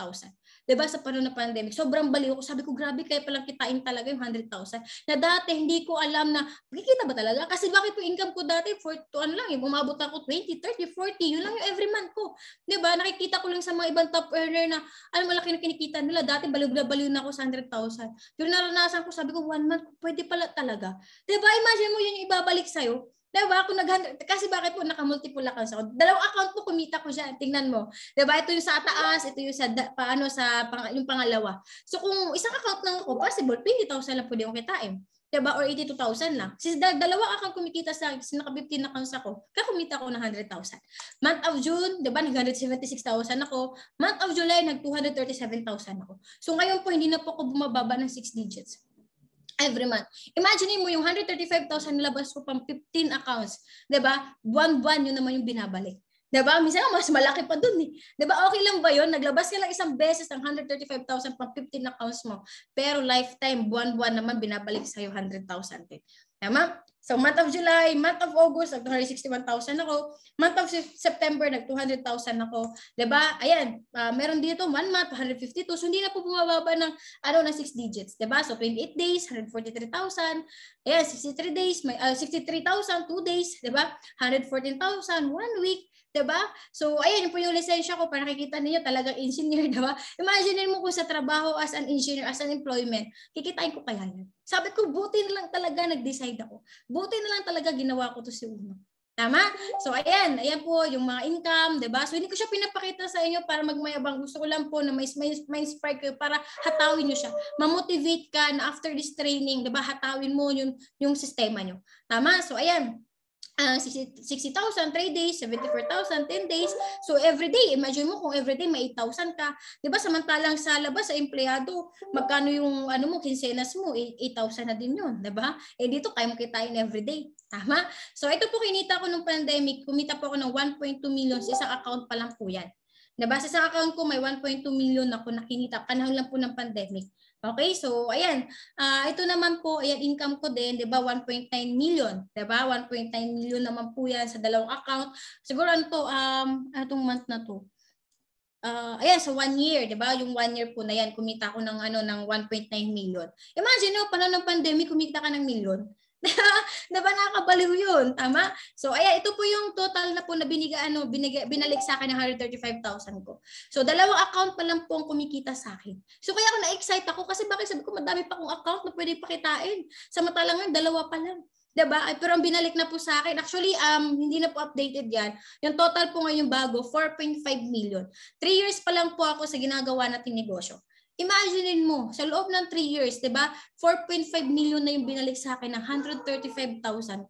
Diba? Sa panahon ng pandemic. Sobrang baliw ko. Sabi ko, grabe, kaya palang kitain talaga yung 100,000. Na dati, hindi ko alam na, makikita ba talaga? Kasi bakit yung income ko dati, umabot ako 20, 30, 40, yun lang yung every month ko. Diba? Nakikita ko lang sa mga ibang top earner na, malaki na kinikita nila. Dati, baliw na ako sa 100,000. Pero naranasan ko, sabi ko, 1 month, pwede pala talaga. Diba? Imagine mo yun yung ibabalik sa'yo. Diba? Kasi bakit po naka-multiple accounts ako? 2 account po kumita ko siya. Tingnan mo. Diba? Ito yung sa taas, ito yung yung pangalawa. So kung isang account lang ako, possible, 20,000 lang pwede akong kitain. Diba? Or 82,000 lang. Since dalawa account kumikita sa naka-15 accounts ako, kaya kumita ko ng 100,000. Month of June, diba? Nag-176,000 ako. Month of July, nag-237,000 ako. So ngayon po, hindi na po ako bumababa ng 6 digits. Every month. Imagine mo yung 135,000 nilabas ko pang 15 accounts. Diba? Buwan-buwan yun naman yung binabalik. Diba? Minsan mas malaki pa dun eh. Diba? Okay lang ba yun? Naglabas ka lang isang beses ng 135,000 pang 15 accounts mo. Pero lifetime, buwan-buwan naman binabalik sa'yo 100,000 eh. Tama? So month of July, month of August, nag-261,000 ako. Month of September, nag-200,000 ako. Diba? Ayan, meron dito 1 month, 152. So hindi na po bumababa ng 6 digits. Diba? So 28 days, 143,000. Ayan, 63 days, 63,000, 2 days. Diba? 114,000, 1 week. Diba? So, ayan po yung lisensya ko para nakikita niyo talagang engineer, diba? Imagine mo kung sa trabaho as an engineer, as an employment, kikitain ko kaya yan. Sabi ko, buti na lang talaga nag-decide ako. Buti na lang talaga ginawa ko to si Uno. Tama? So, ayan po yung mga income, diba? So, hindi ko siya pinapakita sa inyo para magmayabang. Gusto ko lang po na may inspire kayo para hatawin nyo siya. Ma-motivate ka na after this training, diba? Hatawin mo yung sistema nyo. Tama? So, ayan. 60,000, 3 days, 74,000, 10 days. So, every day, imagine mo kung every day may 8,000 ka. Diba, samantalang sa labas, sa empleyado, magkano yung kinsenas mo? 8,000 na din yun. Diba? Dito, kaya mo kitain every day. Tama? So, ito po kinita ko nung pandemic. Kumita po ako ng 1.2 million sa isang account pa lang po yan. Diba? Sa isang account ko, may 1.2 million ako nakinita. Panahon lang po ng pandemic. Okay, so ayan, ito naman po, ayan, income ko din, 'di ba? 1.9 million, 'di ba? 1.9 million naman po 'yan sa dalawang account. Siguro anong month na 'to? Ayan, so 1 year, 'di ba? Yung 1 year po na 'yan, kumita ko ng ng 1.9 million. Imagine mo, panahon ng pandemic, kumita ka ng million. Diba nakakabaliw yun? Tama? So, ayan, ito po yung total na po na binalik sa akin ng 135,000 ko. So, 2 account pa lang po ang kumikita sa akin. So, kaya ako na-excite ako kasi bakit sabi ko madami pa akong account na pwede pakitain. Samantalang 2 pa lang. Diba? Pero ang binalik na po sa akin, actually, hindi na po updated yan. Yung total po ngayon bago, 4.5 million. 3 years pa lang po ako sa ginagawa nating negosyo. Imagine mo, sa loob ng 3 years, 'di ba? 4.5 million na yung binalik sa akin ng 135,000.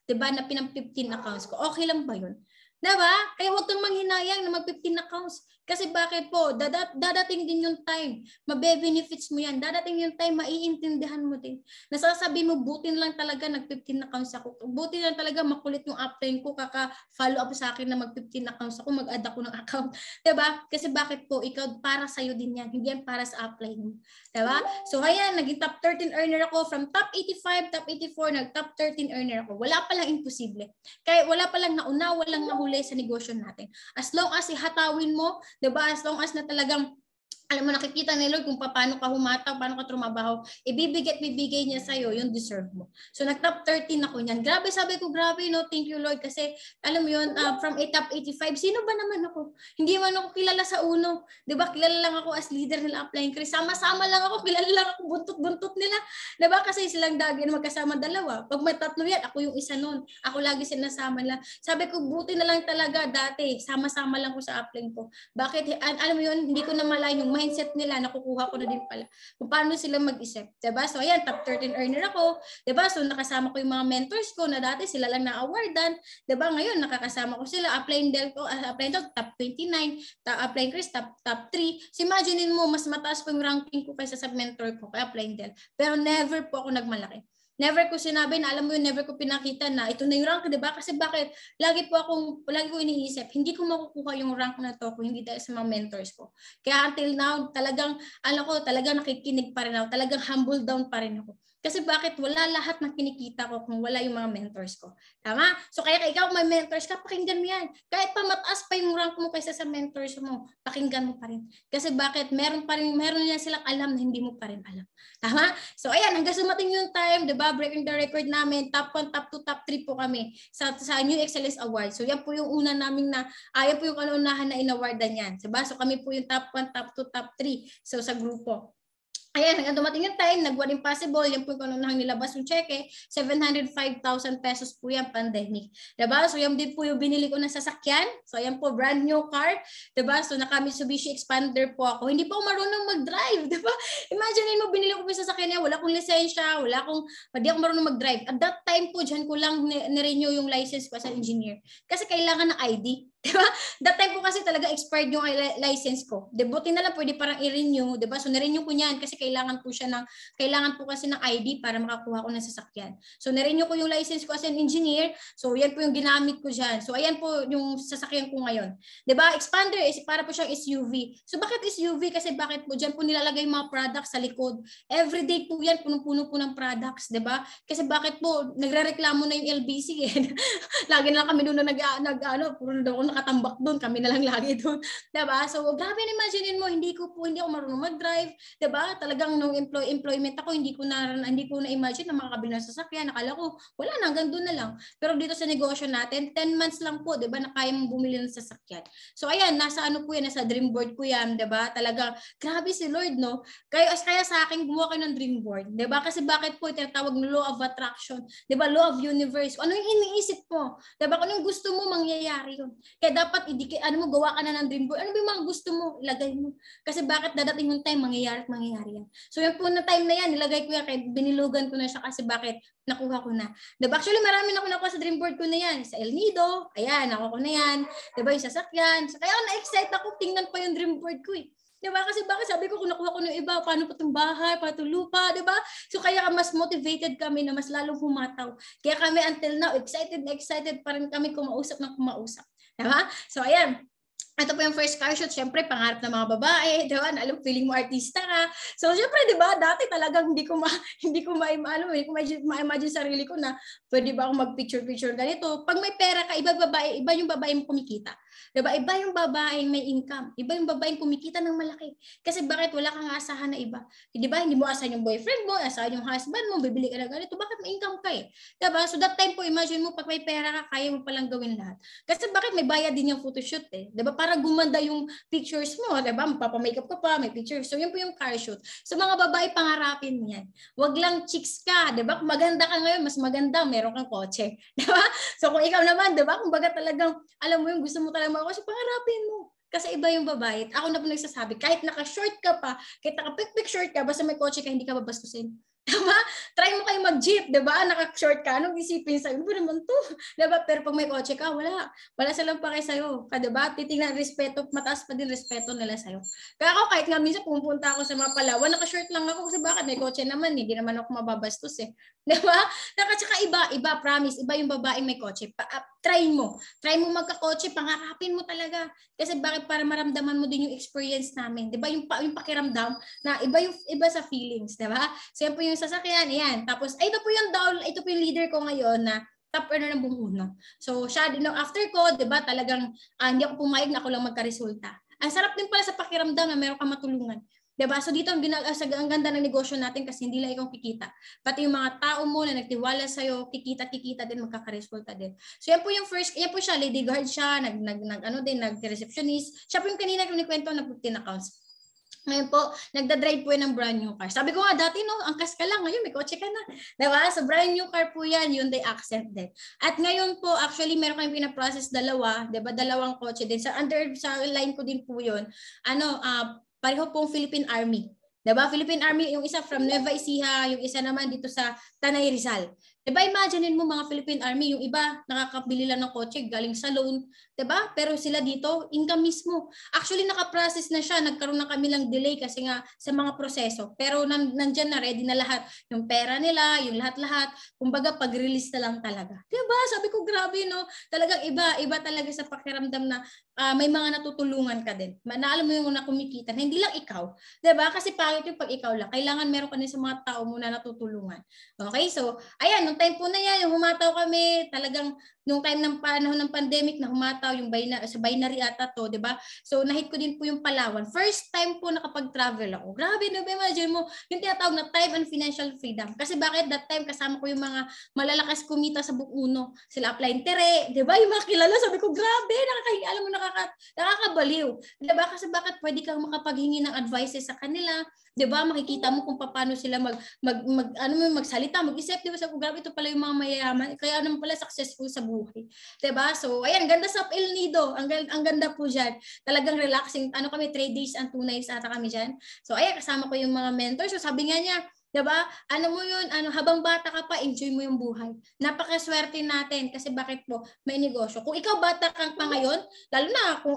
'Di 'di ba, na pinang 15 accounts ko. Okay lang ba 'yun? 'Di ba? Kaya huwag kang manghinayang na mag 15 accounts. Kasi bakit po? Dadating din yung time. Mabe-benefits mo yan. Dadating yung time, maiintindihan mo din. Nasasabi mo, buti na lang talaga nag-15 accounts ako. Buti na lang talaga makulit yung upline ko. Kaka-follow up sa akin na mag-15 accounts ako. Mag-add ako ng account. Diba? Kasi bakit po? Ikaw, para sa'yo din yan. Hindi yan para sa upline mo. Diba? So, ayan, naging top 13 earner ako. From top 85, top 84, nag-top 13 earner ako. Wala palang imposible. Kaya wala palang nauna, walang nahuli sa negosyo natin. As long as ihatawin mo, 'di ba? As long as na talagang alam mo, nakikita ni Lord kung paano ka humataw, paano ka trumabaho, bibigay niya sa'yo yung deserve mo. So, nag-top 13 ako niyan. Grabe, sabi ko, grabe, no? Thank you, Lord. Kasi, alam mo yun, from top 85, sino ba naman ako? Hindi man ako kilala sa uno. Diba? Kilala lang ako as leader nila Upline Chris. Sama-sama lang ako, kilala lang ako, buntot-buntot nila. Diba? Kasi silang dagi na magkasama dalawa. Pag may tatlo yan, ako yung isa nun. Ako lagi sinasama lang. Sabi ko, buti na lang talaga dati. Sama-sama lang ko sa Upline ko. Bakit? Alam mo yun, hindi ko na malayo yung mindset nila, nakukuha ko na din pala kung paano sila mag-isip. Diba? So, ayan, top 13 earner ako. Diba? So, nakasama ko yung mga mentors ko na dati sila lang na-awardan. Diba? Ngayon, nakakasama ko sila. Upline Del ko, Upline Del, top 29. Upline Chris, top 3. So, imaginein mo, mas mataas pa yung ranking ko kaysa sa mentor ko, kay Upline Del. Pero never po ako nagmalaki. Never ko sinabi na, alam mo yun, never ko pinakita na ito na yung rank, di ba? Kasi bakit? Lagi ko iniisip, hindi ko makukuha yung rank na to kung hindi dahil sa mga mentors ko. Kaya until now, talagang nakikinig pa rin ako. Talagang humble down pa rin ako. Kasi bakit? Wala lahat ng kinikita ko kung wala yung mga mentors ko. Tama? So kaya ikaw may mentors ka, pakinggan mo yan. Kahit pa mataas pa yung rank mo kaysa sa mentors mo, pakinggan mo pa rin. Kasi bakit? Meron yan silang alam na hindi mo pa rin alam. Tama? So ayan, hanggang sumating yung time, diba? Breaking the record namin, top 1, top 2, top 3 po kami sa New Excellence Award. So yan po yung una naming yan po yung kanunahan na in-awardan yan. Diba? So kami po yung top 1, top 2, top 3. So sa grupo. Ayan, hanggang dumating yung time, nag-one impossible, yan po yung kanunahang nilabas yung cheque, 705,000 pesos po yan, pandemic. Diba? So yan din po yung binili ko ng sasakyan. So yan po, brand new car. Diba? So naka-Mitsubishi Expander po ako. Hindi po ako marunong mag-drive. Diba? Imagine mo, binili ko po yung sasakyan niya, wala akong lisensya, hindi ako marunong mag-drive. At that time po, dyan ko lang nirenew yung license ko as an engineer. Kasi kailangan ng ID. Diba? That time po kasi talaga expired yung license ko. Buti na lang pwede parang i-renew, diba? So na-renew ko niyan kasi kailangan po kasi ng ID para makakuha ko ng sasakyan. So na-renew ko yung license ko as an engineer. So yan po yung ginamit ko diyan. So ayan po yung sasakyan ko ngayon. Diba? Expander is para po siyang SUV. So bakit SUV? Kasi bakit po diyan po nilalagay yung mga products sa likod. Everyday po yan, punong-puno po ng products, diba? Kasi bakit po nagrereklamo na yung LBC eh. Lagi na lang kami doon na puro na daw ako nakatambak doon, kami na lang lagi doon. Diba? So, grabe na imagine mo, hindi ako marunong mag-drive. Diba? Talagang nung employment ako, hindi ko na imagine na makakabili ng sasakyan. Nakala ko, wala na, hanggang doon na lang. Pero dito sa negosyo natin, 10 months lang po, diba, na kaya mong bumili ng sasakyan. So, ayan, nasa nasa dream board ko yan, diba? Talaga, grabe si Lord, no? Kaya sa akin, gumawa kayo ng dream board. Diba? Kasi bakit po, tinatawag na law of attraction. Diba? Law of universe. Ano yung iniisip mo? Diba? Kung yung gusto mo, mangyayari yun. Kaya dapat gawa ka na ng dream board. Ano ba yung mga gusto mo? Ilagay mo. Kasi bakit dadating yung time, mangyayari yan. So yung po na time na yan, nilagay ko yan, kaya binilugan ko na siya kasi bakit nakuha ko na. Diba? Actually, marami na ako nakuha sa dream board ko na yan. Sa El Nido, ayan, nakuha ko na yan. Diba? Yung sasakyan. So, kaya na-excite ako, tingnan pa yung dream board ko eh. Diba? Kasi bakit sabi ko kung nakuha ko ng iba, paano pa itong bahay, paano itong lupa, diba? So kaya mas motivated kami na mas lalong humataw. Kaya kami until now, excited pa rin kami kumausap. Diba? So ayan. Ito po yung first car shoot, syempre pangarap ng mga babae, diba? Alam, feeling mo artista ka. So syempre, diba, dati talagang hindi ko ma-imagine sarili ko na pwede ba ako mag-picture ganito. Pag may pera ka, iba yung babae mo kumikita. Diba? Iba yung babaeng may income. Iba yung babaeng kumikita ng malaki. Kasi bakit wala kang asahan na iba? Diba? Hindi mo asahan yung boyfriend mo, asahan yung husband mo, bibili ka na ganito. Bakit may income ka eh? Diba? So that time po, imagine mo, pag may pera ka, kaya mo palang gawin lahat. Kasi bakit may bayad din yung photoshoot eh? Diba? Para gumanda yung pictures mo, diba? Magpapamakeup ka pa, may pictures. So, yun po yung car shoot. So, mga babae, pangarapin mo yan. Wag lang chicks ka, diba? Kung maganda ka ngayon, mas maganda, meron kang kotse. Diba? So, kung ikaw naman, diba? Kung baga talagang, alam mo yung gusto mo talagang makakotse, pangarapin mo. Kasi iba yung babae. Ako na po nagsasabi, kahit naka-short ka pa, kahit naka-pick short ka, basta may kotse ka, hindi ka babastusin. Tama? Try mo kayo mag-jeep, 'di ba? Naka-short ka, anong isipin sa'yo? Ano ba naman 'to? 'Di ba? Pero pag may kotse ka, wala. Wala silang pake sa'yo. 'Di ba? Titingnan respeto, mataas pa din respeto nila sa'yo. Kaya ako kahit nga minsan pumunta ako sa mga Palawan, naka-short lang ako kasi bakit may kotse naman, hindi naman ako mababastos eh. 'Di ba? Tsaka iba, promise, iba yung babaeng may kotse. Try mo. Try mo magka-kotse, pangarapin mo talaga. Kasi bakit para maramdaman mo din yung experience namin. 'Di ba? Yung pakiramdam na iba sa feelings, 'di ba? So yan po yung sasakyan, ayan. Tapos ito po yung leader ko ngayon na top earner ng buong uno. So siya, after ko, 'di ba, talagang hindi ako pumayag na ako lang magka-resulta. Ang sarap din pala sa pakiramdam na meron kang matulungan. 'Di ba? So dito ang ganda ng negosyo natin kasi hindi lang ikaw kikita. Pati yung mga tao mo na nagtiwala sa iyo, kikita din, magkaka-resulta din. So yan po yung first, yan po siya, lady guard siya, nag-receptionist. Siya po yung kanina yung kwento nag-15 accounts. Ngayon po, nagda-drive po yan ng brand new car. Sabi ko nga dati, no, angkas ka lang. Ngayon, may kotse ka na. Diba? So, brand new car po yan, Hyundai Accent din. At ngayon po, actually, meron kayong pinaprocess dalawa. Diba? Dalawang kotse din. Sa line ko din po yun. Pareho pong Philippine Army. Diba? Philippine Army, yung isa from Nueva Ecija, yung isa naman dito sa Tanay Rizal. Diba, imaginein mo mga Philippine Army, yung iba nakakabili lang ng kotse galing sa loan, diba? Pero sila dito, income mismo. Actually, nakaprocess na siya, nagkaroon na kami lang delay kasi nga sa mga proseso. Pero nandyan na, ready na lahat. Yung pera nila, yung lahat-lahat. Kumbaga, pag-release na lang talaga. Diba? Sabi ko, grabe, no? Talagang iba talaga sa pakiramdam na may mga natutulungan ka din. Naalam mo yung na kumikita, na hindi lang ikaw. Diba? Kasi pangit yung pag ikaw lang. Kailangan meron ka din sa mga tao mo na natutulungan. Okay? So, ayan, nung time po na yan, yung humataw kami, talagang nung time ng panahon ng pandemic na humataw yung sa binary ata to, 'di ba? So nahit ko din po yung Palawan. First time po nakapag-travel ako. Grabe, no, imagine mo, yung tinatawag na time and financial freedom. Kasi bakit that time kasama ko yung mga malalakas kumita sa Bukuno. Sila Apply Tere, 'di ba? Yung mga kilala, sabi ko, grabe, alam mo, nakakabaliw. 'Di ba? Kasi bakit pwede kang makapaghingi ng advices sa kanila? 'Di ba? Makikita mo kung paano sila magsalita, mag-isip, 'di ba? Sabi ko, grabe, ito pala yung mga mayayaman. Kaya naman pala successful sa buhay. 'Di ba? So, ayan, ganda sa El Nido. Ang ganda po diyan. Talagang relaxing. Kami 3 days and 2 nights ata kami diyan. So, ayan, kasama ko yung mga mentors. So, sabi nga niya, 'di ba? Ano mo 'yun, habang bata ka pa, enjoy mo yung buhay. Napakaswerte natin kasi bakit po may negosyo. Kung ikaw bata kang pa ngayon, lalo na kung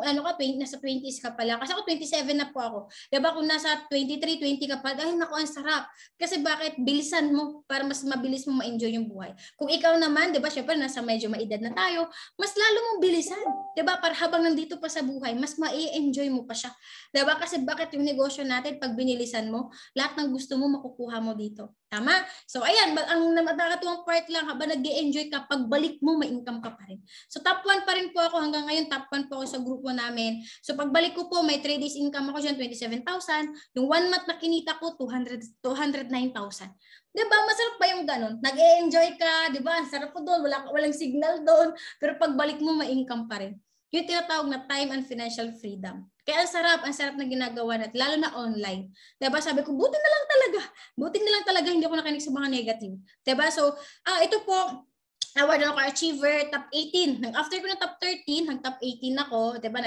nasa 20s ka pala. Kasi ako 27 na po ako. 'Di ba? Kung nasa 23, 20 ka pa, ay naku, ang sarap. Kasi bakit bilisan mo para mas mabilis mo ma-enjoy yung buhay. Kung ikaw naman, 'di ba, syempre nasa medyo maedad na tayo, mas lalo mong bilisan. 'Di ba? Para habang nandito pa sa buhay, mas ma-enjoy mo pa siya. 'Di ba? Kasi bakit yung negosyo natin pag binilisan mo, lahat ng gusto mo makukuha mo dito. Tama? So, ayan, ang nakakatuwang part lang, habang nag-e-enjoy ka, pagbalik mo, may income ka pa rin. So, top 1 pa rin po ako hanggang ngayon, top 1 po ako sa grupo namin. So, pagbalik ko po, may 3 days income ako dyan, 27,000. Yung 1 month na kinita ko, 209,000. Diba? Masarap pa yung ganun. Nag-e-enjoy ka, diba? Ang sarap po doon, walang signal doon. Pero pagbalik mo, may income pa rin. Yung tinatawag na time and financial freedom. Kaya ang sarap na ginagawa natin, lalo na online. Diba? Sabi ko, buti na lang talaga, hindi ako nakinig sa mga negative. Diba? So, ito po, award ako achiever, top 18. After ko na top 13, hang top 18 ako, 'di ba?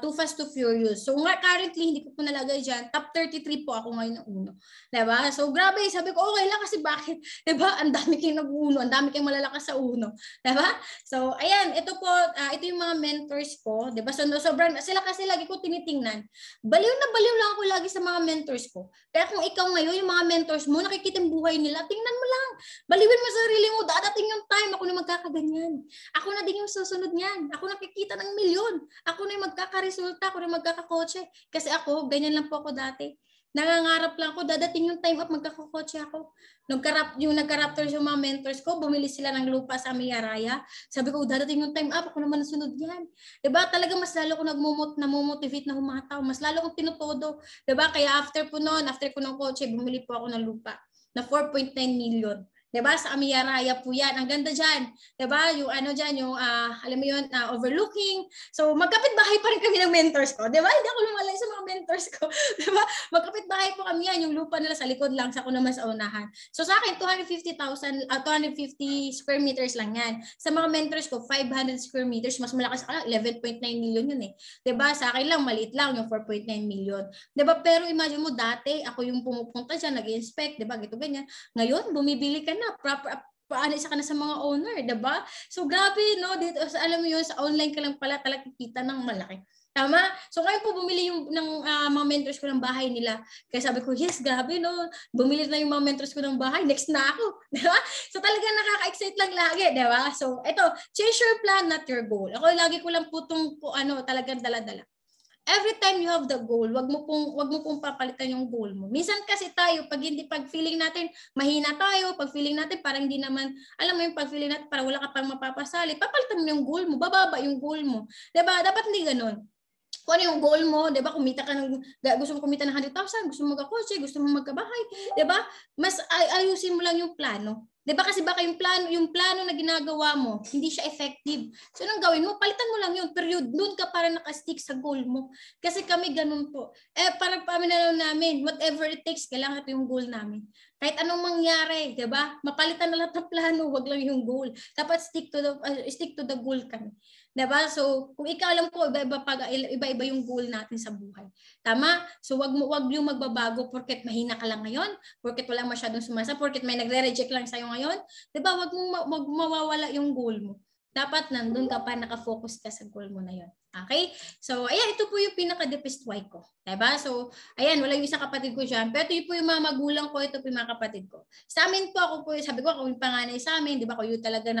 Too Fast Too Furious. So currently hindi ko po nalagay diyan. Top 33 po ako ngayon ng uno. 'Di ba? So grabe, sabi ko okay lang kasi bakit? 'Di ba? Ang dami kayong nag-uuno, ang dami kayong malalakas sa uno. 'Di ba? So ayan, ito po, ito yung mga mentors ko, 'di ba? So sobrang sila kasi lagi ko tinitingnan. Baliw lang ako lagi sa mga mentors ko. Kaya kung ikaw ngayon, yung mga mentors mo, nakikita yung buhay nila, tingnan mo lang. Baliwin mo sa sarili mo, dadating yung time, ako na magkakaganyan. Ako na din yung susunod niyan. Ako nakikita ng milyon. Ako na yung magkakaresulta, ako na yung magkakakotse. Kasi ako, ganyan lang po ako dati. Nangangarap lang ako, dadating yung time up, magkakakotse ako. Nagka-raptors yung mga mentors ko, bumili sila ng lupa sa Amiyaraya. Sabi ko, dadating yung time up, ako naman ang sunod yan. Diba? Talaga mas lalo ko namomotivate na humataw. Mas lalo kong tinutodo. Diba? Kaya after ko ng kotse, bumili po ako ng lupa na 4.9 million. 'Di ba? Sa Amiyaraya po 'yan. Ang ganda diyan. 'Di ba? Yung alam mo 'yun, overlooking. So magkapit-bahay pa rin kami ng mentors ko. 'Di ba? Hindi ako lumalay sa mga mentors mentors ko. Diba? Magkapit-bahay po kami yan. Yung lupa nila sa likod lang, sa ako naman sa unahan. So sa akin, 250 square meters lang yan. Sa mga mentors ko, 500 square meters. Mas malaki sa kanila, 11.9 million yun eh. Diba? Sa akin lang, maliit lang yung 4.9 million. Diba? Pero imagine mo, dati, ako yung pumupunta dyan, nag-inspect, diba? Gito, ganyan. Ngayon, bumibili ka na, paano isa ka na sa mga owner, diba? So grabe, no? Dito, alam mo yun, sa online ka lang pala talaga kikita ng malaki. Tama? So kayo po bumili ng mga mentors ko ng bahay nila. Kaya sabi ko, yes, grabe, no? Bumili na yung mga mentors ko ng bahay. Next na ako. Diba? So talaga nakaka-excite lang lagi, diba? So ito, change your plan, not your goal. Ako lagi ko lang po itong talagang dala-dala. Every time you have the goal, wag mo pong papalitan yung goal mo. Minsan kasi tayo, pag feeling natin mahina tayo, pag feeling natin parang hindi naman, alam mo yung pag feeling natin parang wala ka pang mapapasali, papalitan mo yung goal mo, bababa yung goal mo. 'Di ba? Dapat hindi ganoon. Kung ano yung goal mo, 'di ba? Kumita ka gusto mo kumita ng 100,000, gusto mo magkakotse, gusto mo magkabahay, 'di ba? Mas ayusin mo lang yung plano. 'Di ba kasi baka yung plano na ginagawa mo, hindi siya effective. So anong gawin mo? Palitan mo lang yung period. Doon ka para naka-stick sa goal mo. Kasi kami ganun po. Para paminanaw namin, whatever it takes, kailangan ito yung goal namin. Kahit anong mangyari, 'di ba? Mapalitan na lahat ng plano, wag lang yung goal. Dapat stick to the goal kami. 'Di ba? So, kung ikaw alam ko iba-iba yung goal natin sa buhay. Tama? So, wag yung magbabago porket mahina ka lang ngayon, porket wala masyadong sumasa, porket may nagre-reject lang sa'yo ngayon. 'Di ba? Wag mong mawawala yung goal mo. Dapat nandun ka pa, nakafocus ka sa goal mo na yon. Okay? So, ayan, ito po yung pinaka-deepest why ko. Diba? So, ayan, wala yung isang kapatid ko dyan. Pero ito po yung mga magulang ko, ito po yung mga kapatid ko. Sa amin po, ako po, sabi ko, ako yung panganay sa amin, di ba? Ako yung talaga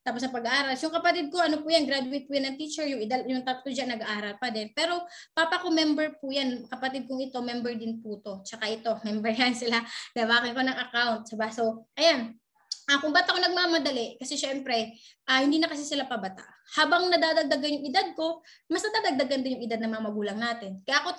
tapos sa pag-aaral. So, yung kapatid ko, ano po yan, graduate po yan ng teacher, yung tatlo dyan nag-aaral pa din. Pero, papa ko member po yan. Kapatid kong ito, member din po to. Tsaka ito, member yan sila. Diba? Akin ko ng account. Diba? So, ayan. Kung ba't ako nagmamadali? Kasi syempre, hindi na kasi sila pabata. Habang nadadagdagan yung edad ko, mas nadadagdagan din yung edad ng mga magulang natin. Kaya ako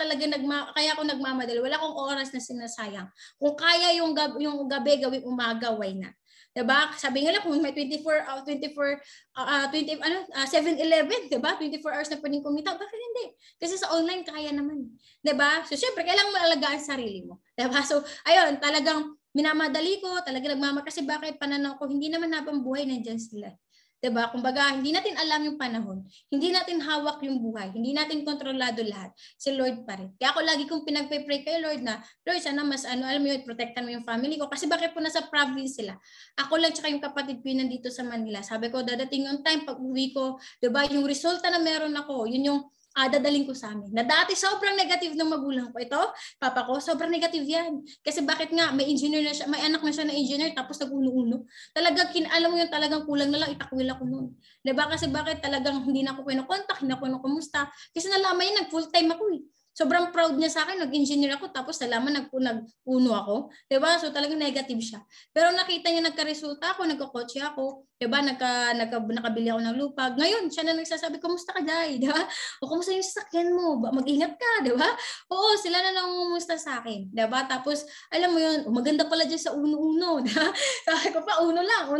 nagmamadali. Wala akong oras na sinasayang. Kung kaya yung gabi gawing umaga, why na? Diba? Sabi nga lang, kung may 7-Eleven, diba? 24 hours na pwedeng kumita, bakit hindi? Kasi sa online, kaya naman. Diba? So, syempre, kailangan malagaan sarili mo. Diba? So, ayun, talagang minamadali ko, talaga kasi bakit pananaw ko, hindi naman habang buhay nandiyan sila. 'Di ba? Kumbaga, hindi natin alam yung panahon. Hindi natin hawak yung buhay. Hindi natin kontrolado lahat. Si Lord pa rin. Kaya ako lagi kong pinagpe-pray kay Lord na, Lord, sana mas alam mo yun, protektan mo yung family ko. Kasi bakit po nasa province sila? Ako lang tsaka yung kapatid ko yun nandito sa Manila. Sabi ko, dadating yung time pag uwi ko, 'di ba? Yung resulta na meron ako, yun yung dadaling ko sa amin. Na dati sobrang negative ng magulang ko. Ito, papa ko, sobrang negative yan. Kasi bakit nga, may engineer na siya, may anak na siya na engineer, tapos nag-uno-uno. Talaga, alam mo yun, talagang kulang na lang, itakwil ako noon. Diba? Kasi bakit talagang hindi na ako kumukontak, hindi na ako kumusta. Kasi nalaman niya, nag-full-time ako eh. Sobrang proud niya sa akin, nag-engineer ako, tapos nalaman nag-uno ako. Diba? So talagang negative siya. Pero nakita niya nagka-resulta ako, nagko-coach ako, diba? Nakabili ako ng lupa. Ngayon, siya na nagsasabi, kumusta ka, Day? Diba? O kumusta yung sasakyan mo? Mag-ingat ka, diba? Oo, sila na nangungumusta sa akin. Diba? Tapos, alam mo yun, maganda pala dyan sa uno-uno. Diba? Sabi ko pa, uno lang.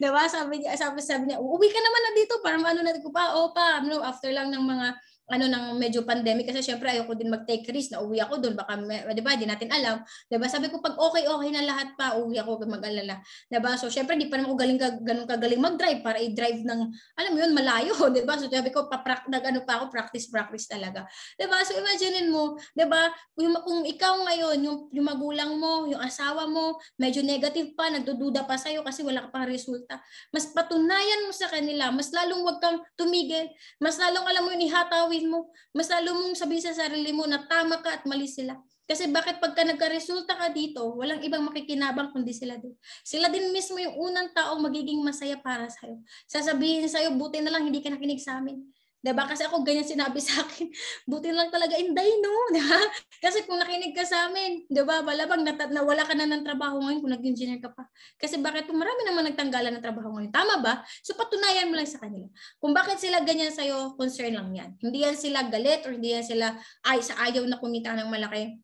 Diba? Sabi niya, uuwi ka naman na dito para maano natin ko pa. O pa, after lang ng mga ng medyo pandemic kasi syempre ayoko din mag-take risk na uwi ako doon baka 'di ba, di natin alam, 'di ba? Sabi ko pag okay na lahat pa, uwi ako mag-alala, 'di ba? So syempre di pa naman ako ganun kagaling mag-drive para i-drive ng alam mo 'yun, malayo, 'di ba? So sabi ko ako practice talaga. 'Di ba? So imagine mo, 'di ba? Kung ikaw ngayon, yung magulang mo, yung asawa mo, medyo negative pa, nagdududa pa sa'yo kasi wala ka pang resulta. Mas patunayan mo sa kanila, mas lalong wag kang tumigil, mas lalong alam mo yun, ihatawin mo, mas lalo mong sabihin sa sarili mo na tama ka at mali sila. Kasi bakit pagka nagka-resulta ka dito, walang ibang makikinabang kundi sila din. Sila din mismo yung unang taong magiging masaya para sa'yo. Sasabihin sa'yo, buti na lang hindi ka nakinig sa amin. Diba? Kasi ako ganyan sinabi sa akin, buti lang talaga, inday no. Diba? Kasi kung nakinig ka sa amin, diba? Balabang nawala ka na ng trabaho ngayon kung nag-engineer ka pa. Kasi bakit marami naman nagtanggalan ng trabaho ngayon. Tama ba? So patunayan mo lang sa kanila. Kung bakit sila ganyan sa'yo, concern lang yan. Hindi yan sila galit or hindi yan sila sa ayaw na kumita ng malaki.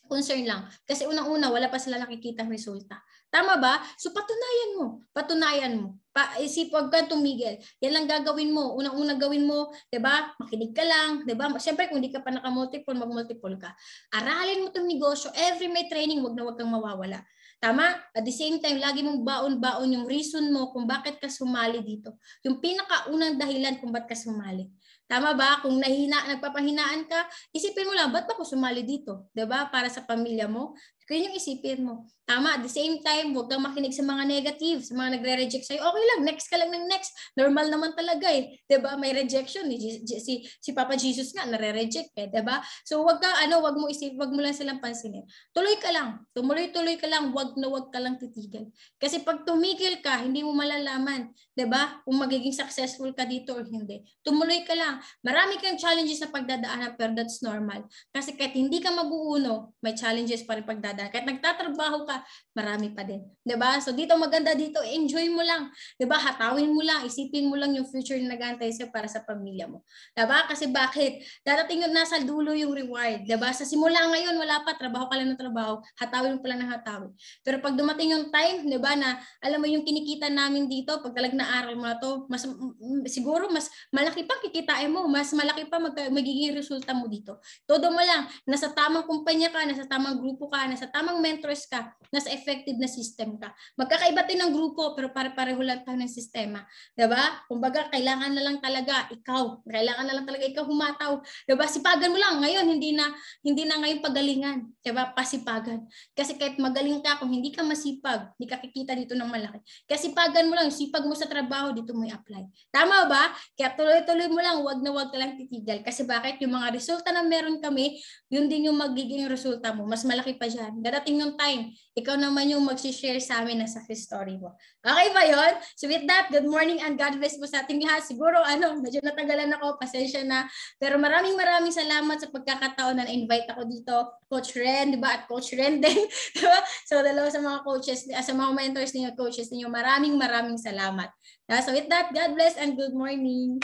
concern lang. Kasi unang-una, wala pa sila nakikitang resulta. Tama ba? So patunayan mo. Patunayan mo. Huwag ka tumigil. Yan lang gagawin mo. Unang-una gawin mo, 'di ba? Makinig ka lang, 'di ba? Siyempre kung hindi ka pa naka-multiple, mag-multiple ka. Aralin mo 'tong negosyo. Every may training, wag kang mawawala. Tama? At the same time, lagi mong baon-baon yung reason mo kung bakit ka sumali dito. Yung pinakaunang dahilan kung bakit ka sumali. Tama ba? Kung nagpapahinaan ka, isipin mo lang, ba't ba ako sumali dito? 'Di ba? Para sa pamilya mo. Kaya yung isipin mo. Tama, at the same time, huwag kang makinig sa mga negative, sa mga nagre-reject sa'yo. Okay lang, next ka lang ng next. Normal naman talaga eh. 'Di ba? May rejection. Si Papa Jesus nga, nare-reject eh. 'Di ba? So huwag ka, huwag mo lang silang pansinin. Tuloy ka lang. Tumuloy-tuloy ka lang. Huwag ka lang titigil. Kasi pag tumigil ka, hindi mo malalaman. 'Di ba? Kung magiging successful ka dito or hindi. Tumuloy ka lang. Marami kang challenges na pagdadaanan, pero that's normal. Kasi kahit hindi ka mag-uuno, may challenges pa rin pagdadaanan. Kahit nagtatrabaho ka, marami pa din. 'Di ba? So dito maganda dito, enjoy mo lang. 'Di ba? Hatawin mo lang, isipin mo lang yung future na nag-aantay sa'yo para sa pamilya mo. 'Di ba? Kasi bakit? Darating yung nasa dulo yung reward. 'Di ba? Sa simula ngayon, wala pa, trabaho ka lang ng trabaho, hatawin mo pa lang ng hatawin. Pero pag dumating yung time, 'di ba, na alam mo yung kinikita namin dito, pag talagang naaral mo na to, mas siguro mas malaki pa kikitain mo, mas malaki pa magiging resulta mo dito. Todo mo lang, nasa tamang kumpanya ka, nasa tamang grupo ka, nasa tamang mentors ka, nasa effective na system ka. Magkakaiba din ng grupo, pero pare-pareho lang tayo ng sistema. 'Di ba? Kumbaga, kailangan na lang talaga ikaw humataw. 'Di ba? Sipagan mo lang. Ngayon, hindi na ngayon pagalingan. 'Di ba? Pasipagan. Kasi kahit magaling ka, kung hindi ka masipag, hindi ka kikita dito ng malaki. Kasi sipagan mo lang, sipag mo sa trabaho, dito mo i-apply. Tama ba? Kaya tuloy-tuloy mo lang, wag ka lang titigil. Kasi bakit? Yung mga resulta na meron kami, yun din yung magiging resulta mo. Mas malaki pa dyan. Darating yung time, ikaw naman yung mag-share sa amin na success story mo. Okay ba yun? So with that, good morning and God bless po sa ating lahat. Siguro, medyo natagalan ako, pasensya na. Pero maraming salamat sa pagkakataon na na-invite ako dito. Coach Ren, di ba? At Coach Ren din. Diba? So dalawa sa mga coaches, sa mga mentors ninyo, coaches ninyo, maraming salamat. So with that, God bless and good morning.